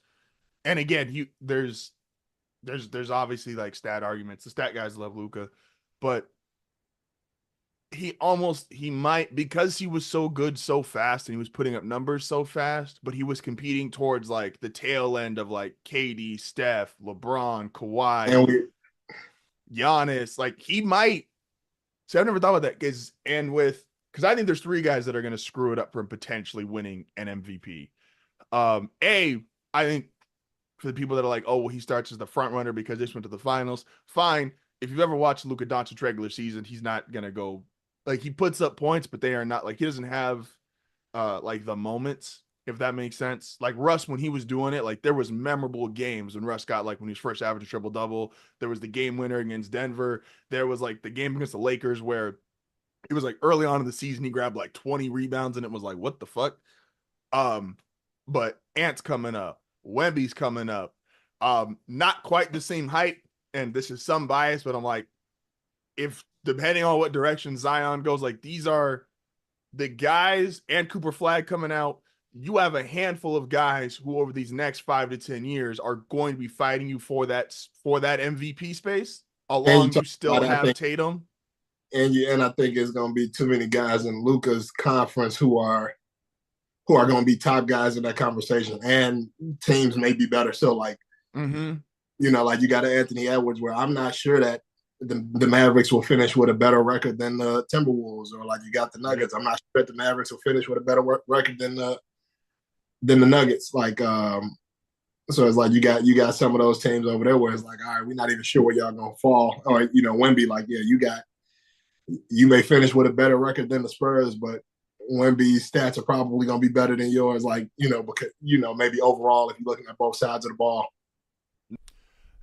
and again, there's obviously like stat arguments. The stat guys love Luka, but he might, because he was so good so fast and he was putting up numbers so fast, but he was competing towards like the tail end of like KD, Steph, LeBron, Kawhi, Giannis. Like he might. So I've never thought about that because I think there's 3 guys that are going to screw it up from potentially winning an MVP. I think for the people that are like, oh, well, he starts as the front runner because this went to the finals. Fine. If you've ever watched Luka Doncic regular season, he's not going to go. Like he puts up points, but they are not like, he doesn't have like the moments, if that makes sense. Like Russ, when he was doing it, like there was memorable games when Russ got like when he was first averaging triple double. There was the game winner against Denver. There was like the game against the Lakers where it was like early on in the season he grabbed like 20 rebounds and it was like, what the fuck? But Ant's coming up, Wemby's coming up. Not quite the same height, and this is some bias, but I'm like, if depending on what direction Zion goes, like these are the guys, and Cooper Flag coming out. You have a handful of guys who over these next 5 to 10 years are going to be fighting you for that MVP space. Along you still have Tatum. And I think it's going to be too many guys in Luka's conference who are going to be top guys in that conversation, and teams may be better. So like, like you got Anthony Edwards, where I'm not sure that the Mavericks will finish with a better record than the Timberwolves, or like you got the Nuggets. I'm not sure that the Mavericks will finish with a better record than the Nuggets. Like, so it's like you got some of those teams over there where it's like, all right, we're not even sure where y'all gonna fall. Or Wemby, like, yeah, you may finish with a better record than the Spurs, but Wemby's stats are probably going to be better than yours, like, because, maybe overall, if you're looking at both sides of the ball.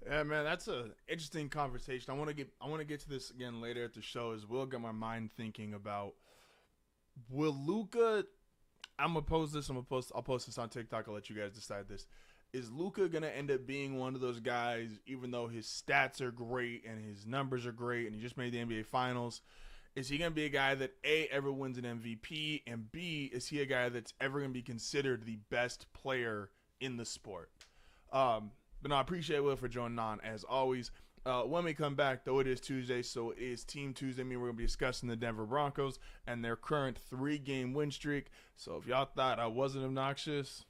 Yeah, man, that's an interesting conversation. I want to get to this again later at the show as well. Get my mind thinking about, will Luka, I'll post this on TikTok. I'll let you guys decide this. Is Luka going to end up being one of those guys, even though his stats are great and his numbers are great and he just made the NBA Finals, is he going to be a guy that, A, ever wins an MVP, and B, is he a guy that's ever going to be considered the best player in the sport? But no, I appreciate Will for joining on, as always. When we come back, though it is Tuesday, so it is Team Tuesday. I mean, we're going to be discussing the Denver Broncos and their current 3-game win streak. So if y'all thought I wasn't obnoxious,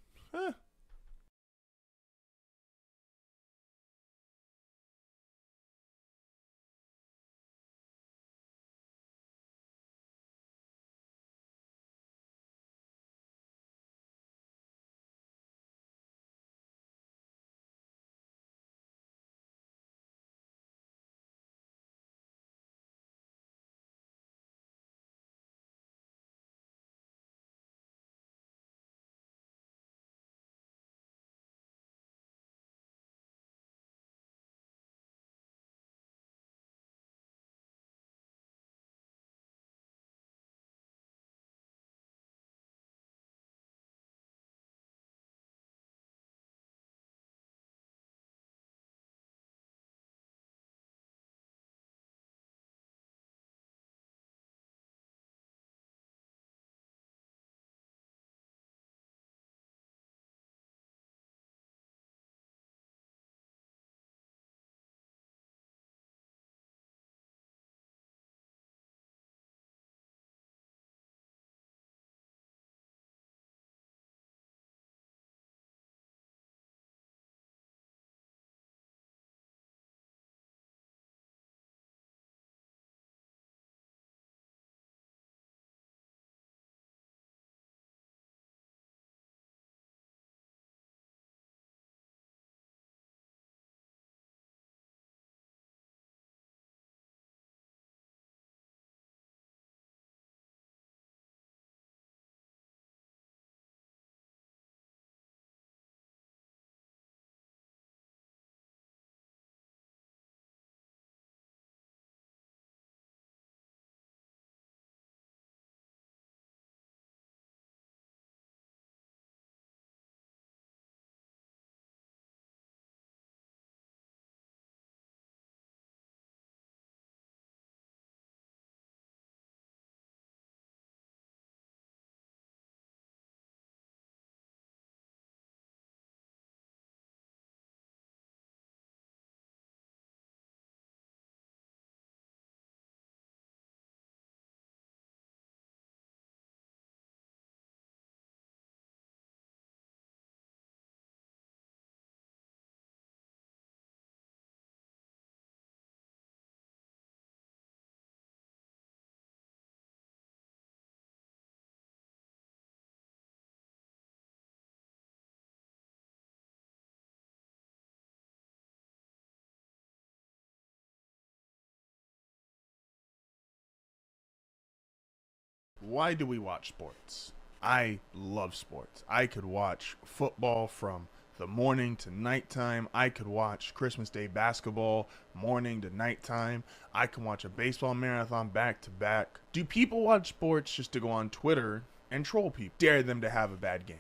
why do we watch sports? I love sports. I could watch football from the morning to nighttime. I could watch Christmas Day basketball morning to nighttime. I can watch a baseball marathon back to back. Do people watch sports just to go on Twitter and troll people, dare them to have a bad game?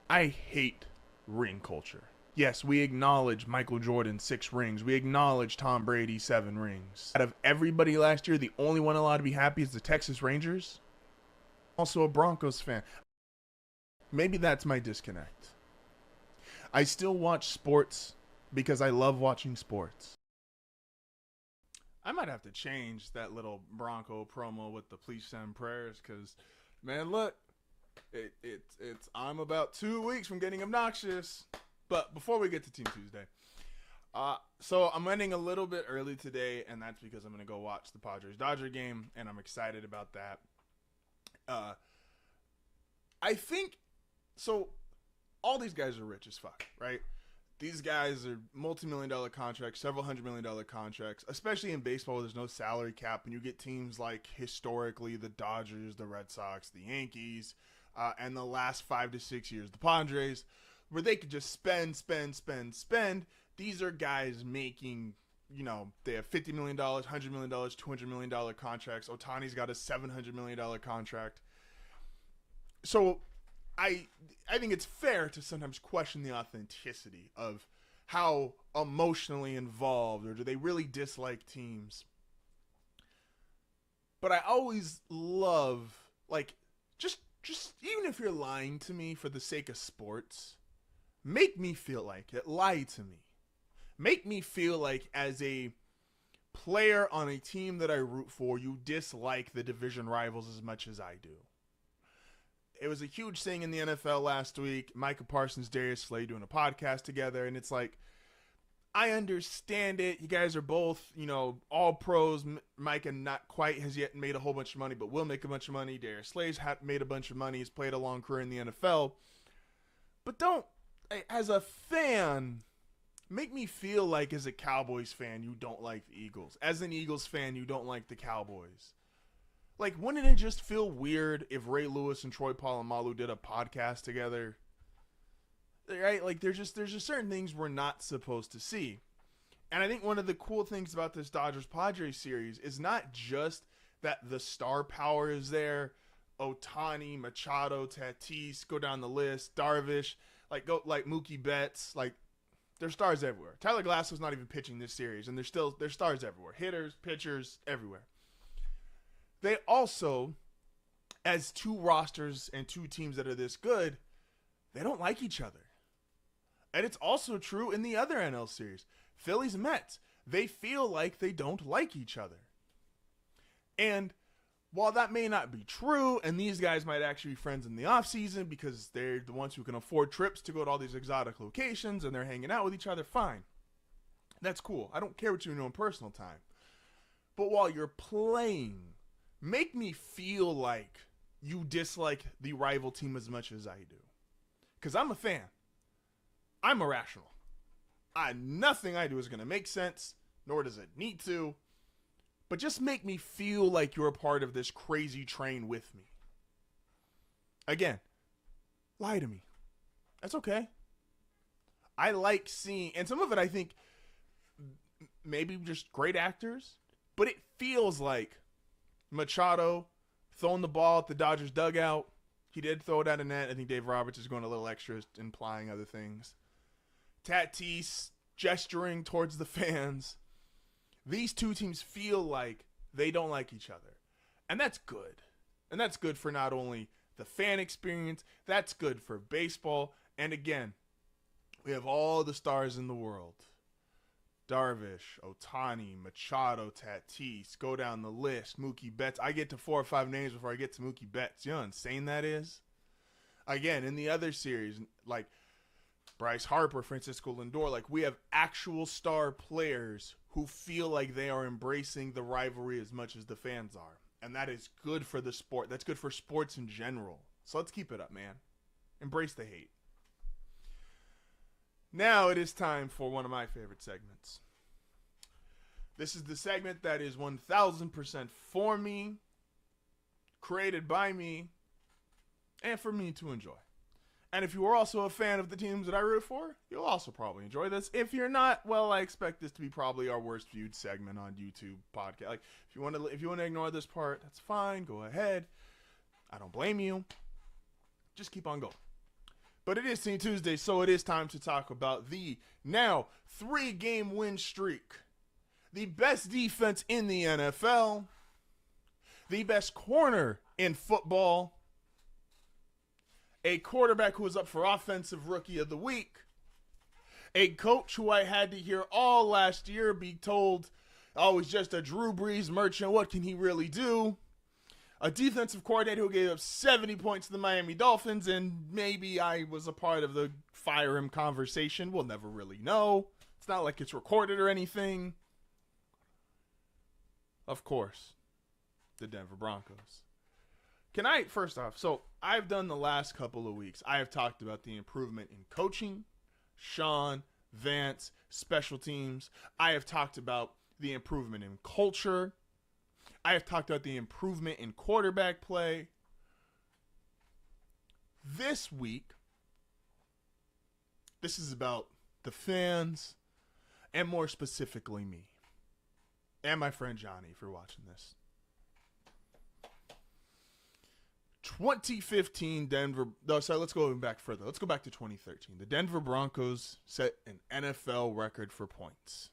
I hate ring culture. Yes, we acknowledge Michael Jordan 6 rings. We acknowledge Tom Brady 7 rings. Out of everybody last year, the only one allowed to be happy is the Texas Rangers. Also a Broncos fan. Maybe that's my disconnect. I still watch sports because I love watching sports. I might have to change that little Bronco promo with the please send prayers, because, man, look, it's I'm about 2 weeks from getting obnoxious. But before we get to Team Tuesday, so I'm ending a little bit early today, and that's because I'm going to go watch the Padres-Dodger game, and I'm excited about that. I think, so all these guys are rich as fuck, right? These guys are multi-million-dollar contracts, several $100 million contracts, especially in baseball where there's no salary cap, and you get teams like, historically, the Dodgers, the Red Sox, the Yankees, and the last 5 to 6 years, the Padres, where they could just spend. These are guys making, they have $50 million, $100 million, $200 million contracts. Ohtani's got a $700 million contract. So I think it's fair to sometimes question the authenticity of how emotionally involved, or do they really dislike teams? But I always love, just even if you're lying to me for the sake of sports, make me feel like it. Lie to me. Make me feel like, as a player on a team that I root for, you dislike the division rivals as much as I do. It was a huge thing in the NFL last week. Micah Parsons, Darius Slay doing a podcast together, and it's like, I understand it. You guys are both, all pros. Micah not quite has yet made a whole bunch of money, but will make a bunch of money. Darius Slay's made a bunch of money. He's played a long career in the NFL. But don't, as a fan, make me feel like, as a Cowboys fan, you don't like the Eagles. As an Eagles fan, you don't like the Cowboys. Wouldn't it just feel weird if Ray Lewis and Troy Polamalu did a podcast together? Right? There's just certain things we're not supposed to see. And I think one of the cool things about this Dodgers-Padres series is not just that the star power is there. Ohtani, Machado, Tatis, go down the list. Darvish, Mookie Betts, there's stars everywhere. Tyler Glasnow's not even pitching this series, and there's stars everywhere. Hitters, pitchers, everywhere. They also, as two rosters and two teams that are this good, they don't like each other. And it's also true in the other NL series. Phillies and Mets, they feel like they don't like each other. And while that may not be true, and these guys might actually be friends in the offseason because they're the ones who can afford trips to go to all these exotic locations and they're hanging out with each other, fine. That's cool. I don't care what you know in personal time. But while you're playing, make me feel like you dislike the rival team as much as I do. Because I'm a fan. I'm irrational. Nothing I do is going to make sense, nor does it need to. But just make me feel like you're a part of this crazy train with me. Again, lie to me. That's okay. I like seeing, and some of it I think maybe just great actors, but it feels like Machado throwing the ball at the Dodgers dugout. He did throw it out of net. I think Dave Roberts is going a little extra, implying other things. Tatis gesturing towards the fans. These two teams feel like they don't like each other. And that's good. And that's good for not only the fan experience, that's good for baseball. And again, we have all the stars in the world. Darvish, Ohtani, Machado, Tatis, go down the list, Mookie Betts. I get to 4 or 5 names before I get to Mookie Betts. You know how insane that is? Again, in the other series, Bryce Harper, Francisco Lindor, we have actual star players who feel like they are embracing the rivalry as much as the fans are. And that is good for the sport. That's good for sports in general. So let's keep it up, man. Embrace the hate. Now it is time for one of my favorite segments. This is the segment that is 1000% for me, created by me, and for me to enjoy. And if you are also a fan of the teams that I root for, you'll also probably enjoy this. If you're not, well, I expect this to be probably our worst viewed segment on YouTube podcast. If you want to ignore this part, that's fine. Go ahead. I don't blame you. Just keep on going. But it is Team Tuesday, so it is time to talk about the now 3-game win streak. The best defense in the NFL. The best corner in football. A quarterback who was up for Offensive Rookie of the Week. A coach who I had to hear all last year be told, oh, he's just a Drew Brees merchant. What can he really do? A defensive coordinator who gave up 70 points to the Miami Dolphins, and maybe I was a part of the fire him conversation. We'll never really know. It's not like it's recorded or anything. Of course, the Denver Broncos. First off, so I've done the last couple of weeks, I have talked about the improvement in coaching, Sean, Vance, special teams. I have talked about the improvement in culture. I have talked about the improvement in quarterback play. This week, this is about the fans, and more specifically me. And my friend Johnny, if you're watching this. 2015 Denver. No, sorry, let's go back further. Let's go back to 2013. The Denver Broncos set an NFL record for points.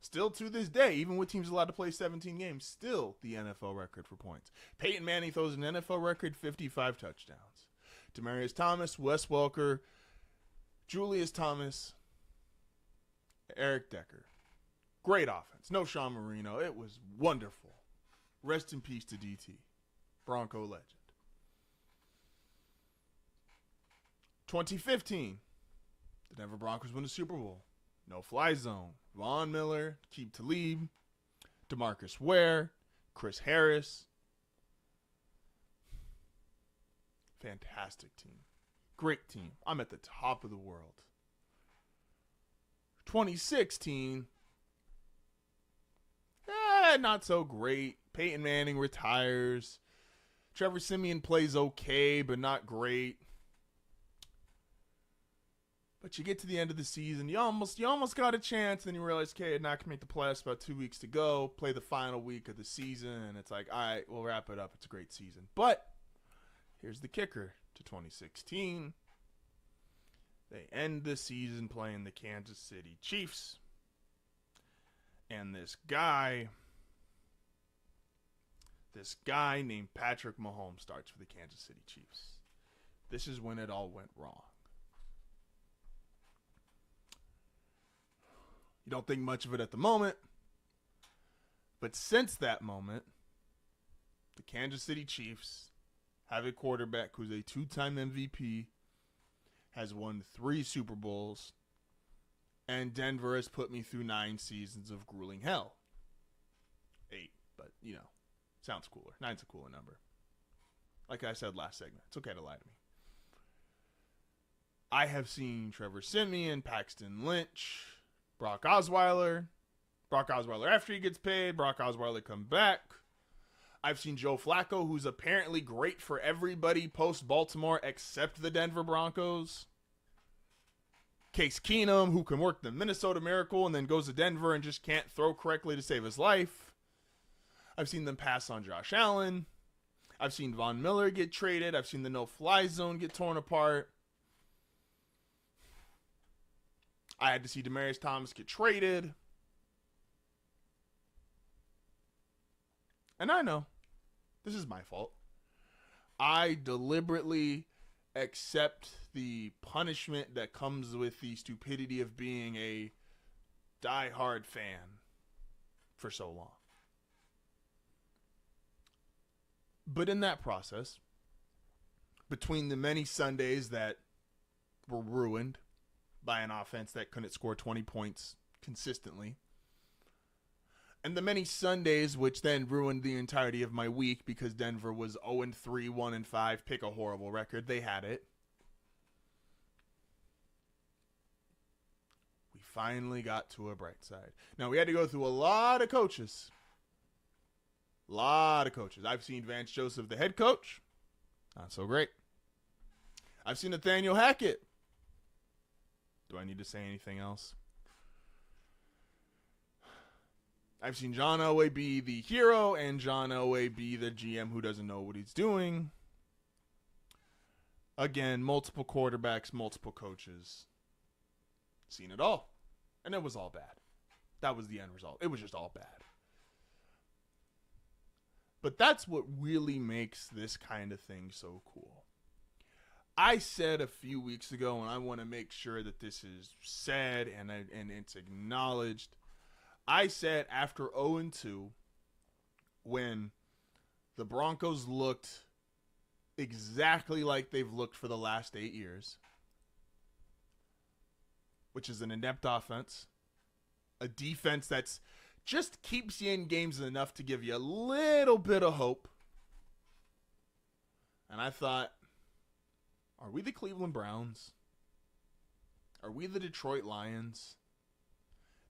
Still to this day, even with teams allowed to play 17 games, still the NFL record for points. Peyton Manning throws an NFL record 55 touchdowns. Demaryius Thomas, Wes Welker, Julius Thomas, Eric Decker. Great offense. No Sean Marino. It was wonderful. Rest in peace to DT. Bronco legend. 2015. The Denver Broncos win the Super Bowl. No fly zone. Von Miller, Aqib Talib, DeMarcus Ware, Chris Harris. Fantastic team. Great team. I'm at the top of the world. 2016. Not so great. Peyton Manning retires. Trevor Siemian plays okay, but not great. But you get to the end of the season, you almost got a chance, then you realize, okay, not gonna make the playoffs, about 2 weeks to go, play the final week of the season, and it's like, all right, we'll wrap it up. It's a great season. But here's the kicker to 2016. They end the season playing the Kansas City Chiefs. And this guy named Patrick Mahomes starts for the Kansas City Chiefs. This is when it all went wrong. You don't think much of it at the moment. But since that moment, the Kansas City Chiefs have a quarterback who's a 2-time MVP, has won 3 Super Bowls, and Denver has put me through 9 seasons of grueling hell. 8, but, sounds cooler. 9's a cooler number. Like I said last segment, it's okay to lie to me. I have seen Trevor Siemian, Paxton Lynch, Brock Osweiler after he gets paid, Brock Osweiler come back. I've seen Joe Flacco, who's apparently great for everybody post-Baltimore except the Denver Broncos. Case Keenum, who can work the Minnesota Miracle and then goes to Denver and just can't throw correctly to save his life. I've seen them pass on Josh Allen. I've seen Von Miller get traded. I've seen the no-fly zone get torn apart. I had to see Demaryius Thomas get traded. And I know, this is my fault. I deliberately accept the punishment that comes with the stupidity of being a diehard fan for so long. But in that process, between the many Sundays that were ruined by an offense that couldn't score 20 points consistently, and the many Sundays which then ruined the entirety of my week because Denver was 0-3, 1-5, pick a horrible record. They had it. We finally got to a bright side. Now, we had to go through a lot of coaches. I've seen Vance Joseph, the head coach. Not so great. I've seen Nathaniel Hackett. Do I need to say anything else? I've seen John Elway be the hero and John Elway be the GM who doesn't know what he's doing. Again, multiple quarterbacks, multiple coaches. Seen it all. And it was all bad. That was the end result. It was just all bad. But that's what really makes this kind of thing so cool. I said a few weeks ago, and I want to make sure that this is said and it's acknowledged. I said after 0-2, when the Broncos looked exactly like they've looked for the last 8 years, which is an inept offense, a defense that's just keeps you in games enough to give you a little bit of hope. And I thought, are we the Cleveland Browns? Are we the Detroit Lions?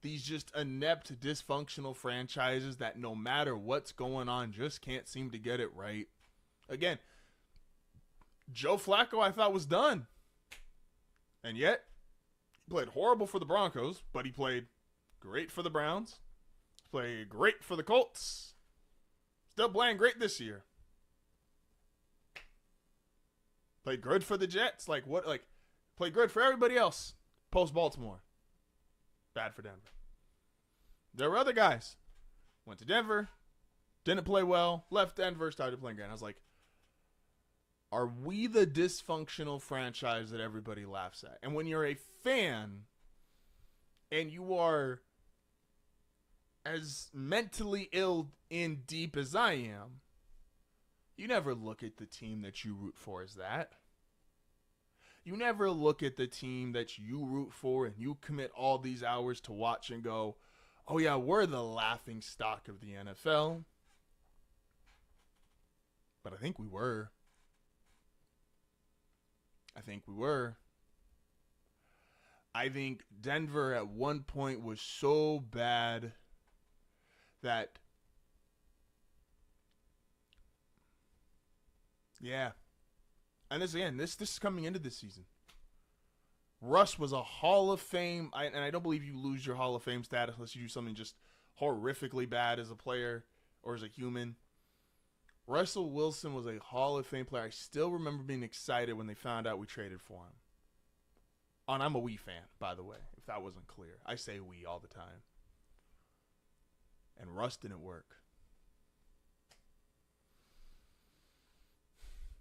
These just inept, dysfunctional franchises that no matter what's going on just can't seem to get it right. Again, Joe Flacco I thought was done. And yet, he played horrible for the Broncos, but he played great for the Browns. Played great for the Colts. Still playing great this year. Played good for the Jets. Played good for everybody else post Baltimore. Bad for Denver. There were other guys. Went to Denver. Didn't play well. Left Denver. Started playing again. I was like, are we the dysfunctional franchise that everybody laughs at? And when you're a fan and you are as mentally ill in deep as I am, you never look at the team that you root for as that. You never look at the team that you root for and you commit all these hours to watch and go, oh yeah, we're the laughing stock of the NFL. But I think we were. I think Denver at one point was so bad that, yeah. And this is coming into this season. Russ was a Hall of Fame, and I don't believe you lose your Hall of Fame status unless you do something just horrifically bad as a player or as a human. Russell Wilson was a Hall of Fame player. I still remember being excited when they found out we traded for him. And I'm a we fan, by the way, if that wasn't clear. I say we all the time. And Russ didn't work.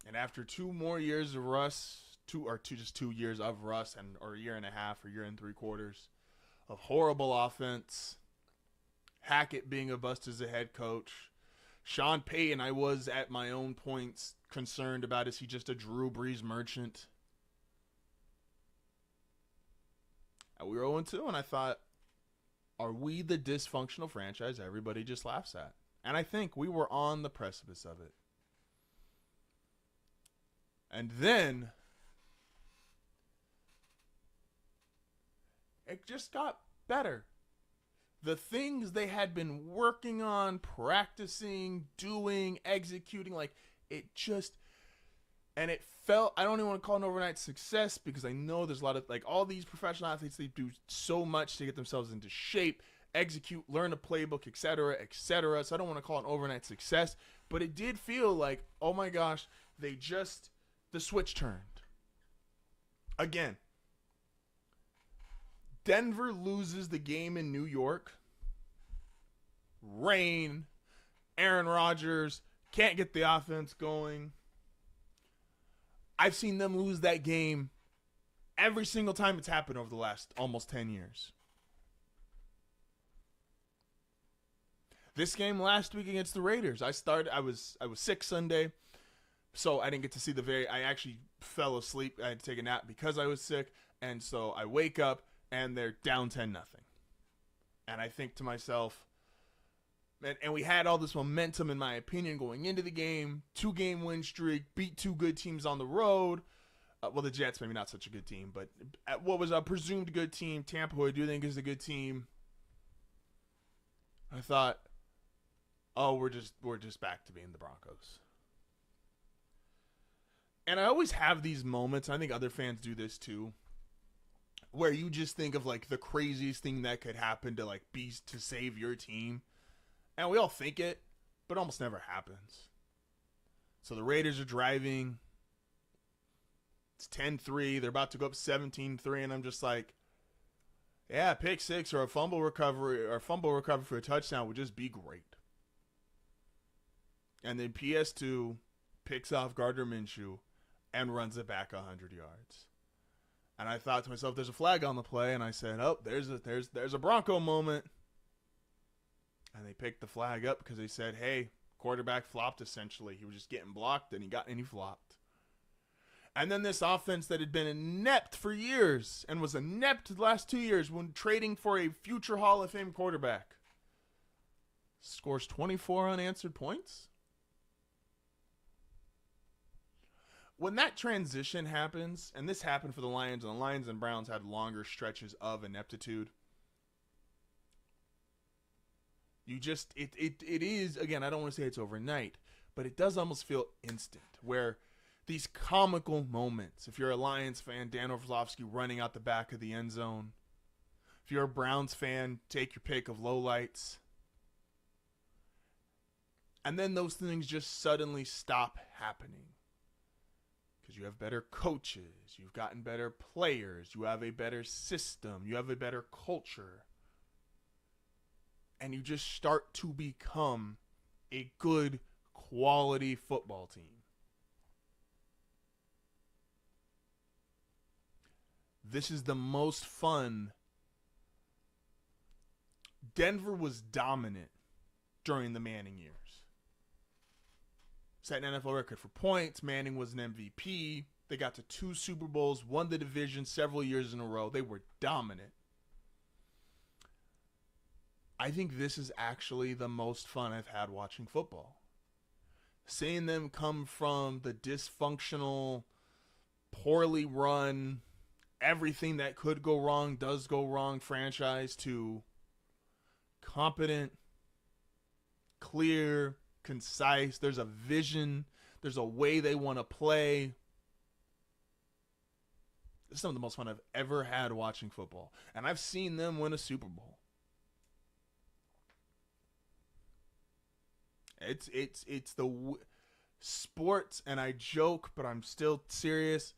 And after 2 more years of Russ, 2 years of Russ, or a year and a half, or a year and 3/4 of horrible offense, Hackett being a bust as a head coach, Sean Payton, I was at my own points concerned about, is he just a Drew Brees merchant? And we were 0-2, and I thought, are we the dysfunctional franchise everybody just laughs at? And I think we were on the precipice of it. And then it just got better. The things they had been working on, practicing, doing, executing, it felt, I don't even want to call it an overnight success because I know there's a lot of, all these professional athletes, they do so much to get themselves into shape, execute, learn a playbook, etc., etc. So I don't want to call it an overnight success, but it did feel like, oh my gosh, the switch turned. Again, Denver loses the game in New York. Rain, Aaron Rodgers, can't get the offense going. I've seen them lose that game every single time it's happened over the last almost 10 years. This game last week against the Raiders, I was sick Sunday. So I didn't get to see I actually fell asleep. I had to take a nap because I was sick. And so I wake up and they're down 10-0. And I think to myself, and we had all this momentum, in my opinion, going into the game. 2-game win streak, beat 2 good teams on the road. Well, the Jets, maybe not such a good team, but what was a presumed good team, Tampa, who I do think is a good team. I thought, oh, we're just back to being the Broncos. And I always have these moments, I think other fans do this too, where you just think of the craziest thing that could happen to to save your team. And we all think it, but it almost never happens. So the Raiders are driving. It's 10-3. They're about to go up 17-3, and I'm just like, yeah, pick six or a fumble recovery for a touchdown would just be great. And then PS2 picks off Gardner Minshew and runs it back 100 yards. And I thought to myself, there's a flag on the play, and I said, oh, there's a Bronco moment. And they picked the flag up because they said, hey, quarterback flopped essentially. He was just getting blocked, and he flopped. And then this offense that had been inept for years and was inept the last 2 years when trading for a future Hall of Fame quarterback scores 24 unanswered points. When that transition happens, and this happened for the Lions, and the Lions and Browns had longer stretches of ineptitude, You just it is, again, I don't want to say it's overnight, but it does almost feel instant, where these comical moments, if you're a Lions fan, Dan Orlovsky running out the back of the end zone. If you're a Browns fan, take your pick of lowlights. And then those things just suddenly stop happening. Because you have better coaches, you've gotten better players, you have a better system, you have a better culture. And you just start to become a good quality football team. This is the most fun. Denver was dominant during the Manning years. Set an NFL record for points. Manning was an MVP. They got to 2 Super Bowls, won the division several years in a row. They were dominant. I think this is actually the most fun I've had watching football. Seeing them come from the dysfunctional, poorly run, everything that could go wrong does go wrong franchise to competent, clear, concise. There's a vision. There's a way they want to play. This is some of the most fun I've ever had watching football. And I've seen them win a Super Bowl. It's the sports, and I joke, but I'm still serious.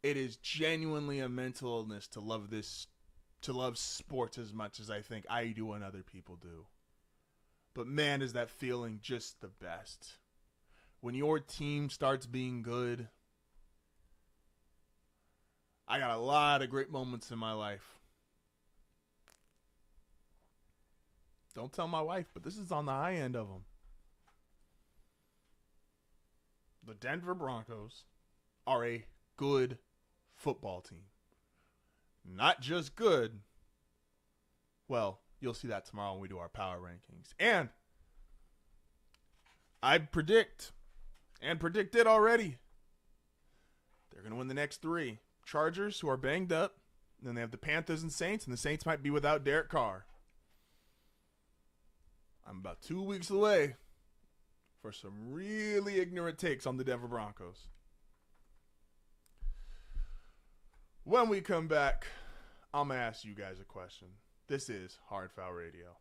It is genuinely a mental illness to love this, to love sports as much as I think I do and other people do. But man, is that feeling just the best. When your team starts being good. I got a lot of great moments in my life. Don't tell my wife, but this is on the high end of them. The Denver Broncos are a good football team. Not just good. Well, you'll see that tomorrow when we do our power rankings. And I predict, and predicted already, they're going to win the next 3. Chargers, who are banged up. And then they have the Panthers and Saints, and the Saints might be without Derek Carr. I'm about 2 weeks away for some really ignorant takes on the Denver Broncos. When we come back, I'm going to ask you guys a question. This is HardFoul Radio.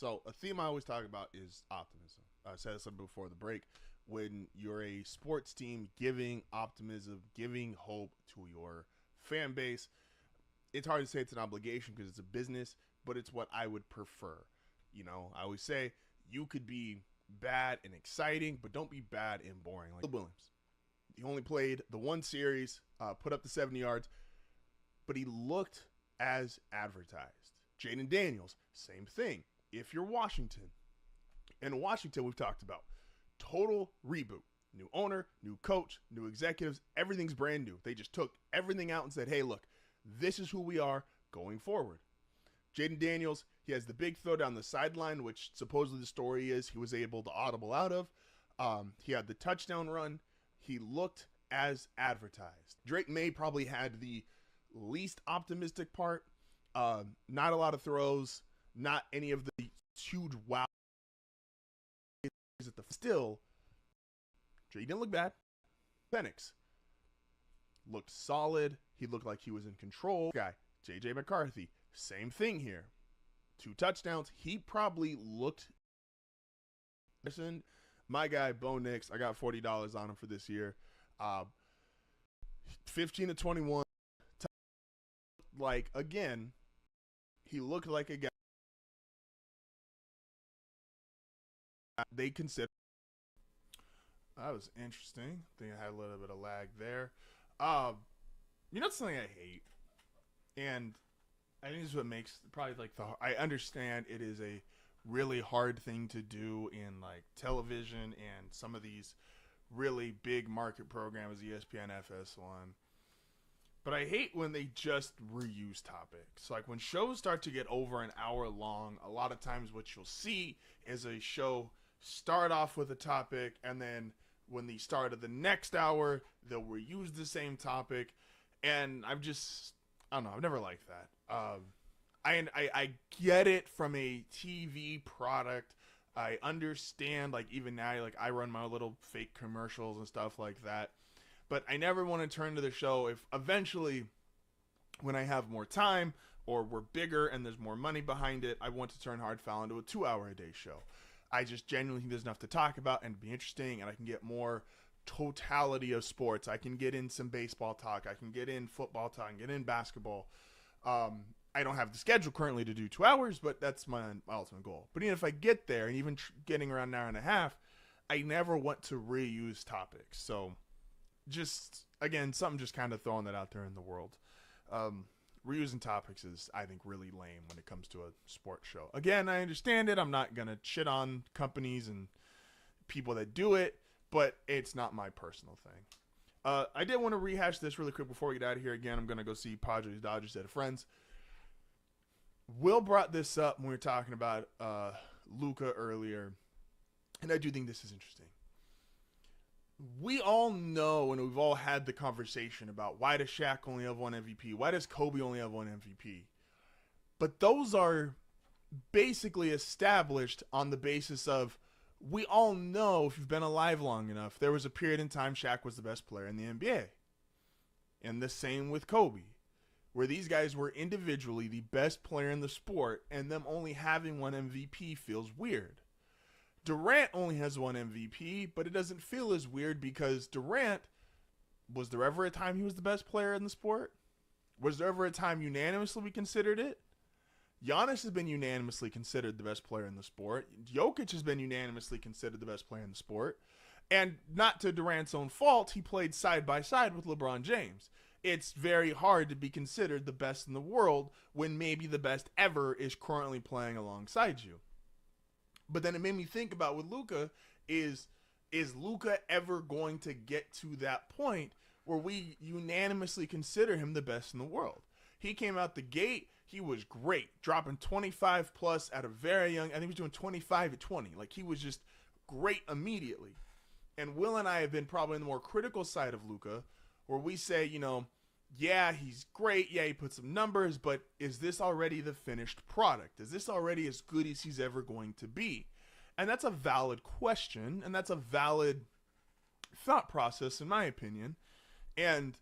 So a theme I always talk about is optimism. I said something before the break. When you're a sports team giving optimism, giving hope to your fan base, it's hard to say it's an obligation because it's a business, but it's what I would prefer. You know, I always say you could be bad and exciting, but don't be bad and boring. Like Williams, he only played the one series, put up the 70 yards, but he looked as advertised. Jaden Daniels, same thing. If you're Washington, and Washington we've talked about, total reboot. New owner, new coach, new executives, everything's brand new. They just took everything out and said, hey, look, this is who we are going forward. Jaden Daniels, he has the big throw down the sideline, which supposedly the story is he was able to audible out of. He had the touchdown run. He looked as advertised. Drake May probably had the least optimistic part. Not a lot of throws, not any of the huge wow. Still, he didn't look bad. Penix looked solid. He looked like he was in control. Guy, J.J. McCarthy, same thing here. 2 touchdowns. He probably looked. Listen, my guy, Bo Nix, I got $40 on him for this year. 15 to 21. Like, again, he looked like a guy they consider. That was interesting. I think I had a little bit of lag there. You know something I hate, and I think this is what makes probably like I understand it is a really hard thing to do in like television and some of these really big market programs, ESPN, FS1. But I hate when they just reuse topics. Like when shows start to get over an hour long, a lot of times what you'll see is a show start off with a topic, and then when they start of the next hour, they'll reuse the same topic. And I don't know, I've never liked that. I get it from a TV product. I understand, like, even now, like, I run my little fake commercials and stuff like that. But I never want to turn to the show if eventually, when I have more time or we're bigger and there's more money behind it, I want to turn HardFoul into a 2-hour-a-day show. I just genuinely think there's enough to talk about and be interesting, and I can get more totality of sports. I can get in some baseball talk. I can get in football talk. I can get in basketball. I don't have the schedule currently to do 2 hours, but that's my ultimate goal. But even if I get there, and even getting around an hour and a half, I never want to reuse topics. So just, again, something just kind of throwing that out there in the world. Reusing topics is, I think, really lame when it comes to a sports show. Again, I understand it. I'm not going to shit on companies and people that do it, but it's not my personal thing. I did want to rehash this really quick before we get out of here. Again, I'm going to go see Padres, Dodgers at a friend's. Will brought this up when we were talking about Luka earlier, and I do think this is interesting. We all know, and we've all had the conversation about why does Shaq only have one MVP? Why does Kobe only have one MVP? But those are basically established on the basis of we all know, if you've been alive long enough, there was a period in time Shaq was the best player in the NBA. And the same with Kobe, where these guys were individually the best player in the sport, and them only having one MVP feels weird. Durant only has one MVP, but it doesn't feel as weird because Durant, was there ever a time he was the best player in the sport? Was there ever a time unanimously we considered it? Giannis has been unanimously considered the best player in the sport. Jokic has been unanimously considered the best player in the sport. And not to Durant's own fault, he played side by side with LeBron James. It's very hard to be considered the best in the world when maybe the best ever is currently playing alongside you. But then it made me think about with Luka, is Luka ever going to get to that point where we unanimously consider him the best in the world? He came out the gate, he was great, dropping 25 plus at a very young, I think he was doing 25 at 20. Like, he was just great immediately. And Will and I have been probably on the more critical side of Luka, where we say, you know, yeah, he's great. Yeah, he put some numbers, but is this already the finished product? Is this already as good as he's ever going to be? And that's a valid question, and that's a valid thought process, in my opinion. And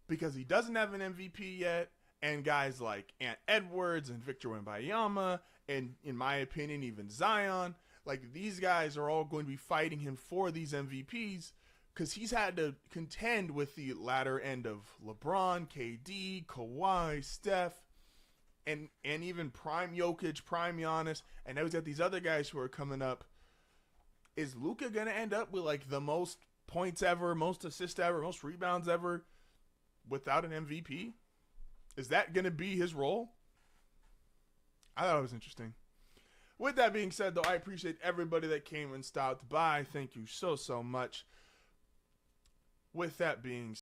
because he doesn't have an MVP yet, and guys like Ant Edwards and Victor Wembanyama and in my opinion, even Zion. Like, these guys are all going to be fighting him for these MVPs because he's had to contend with the latter end of LeBron, KD, Kawhi, Steph, and even prime Jokic, prime Giannis, and now he's got these other guys who are coming up. Is Luka going to end up with, like, the most points ever, most assists ever, most rebounds ever without an MVP? Is that going to be his role? I thought it was interesting. With that being said, though, I appreciate everybody that came and stopped by. Thank you so much. With that being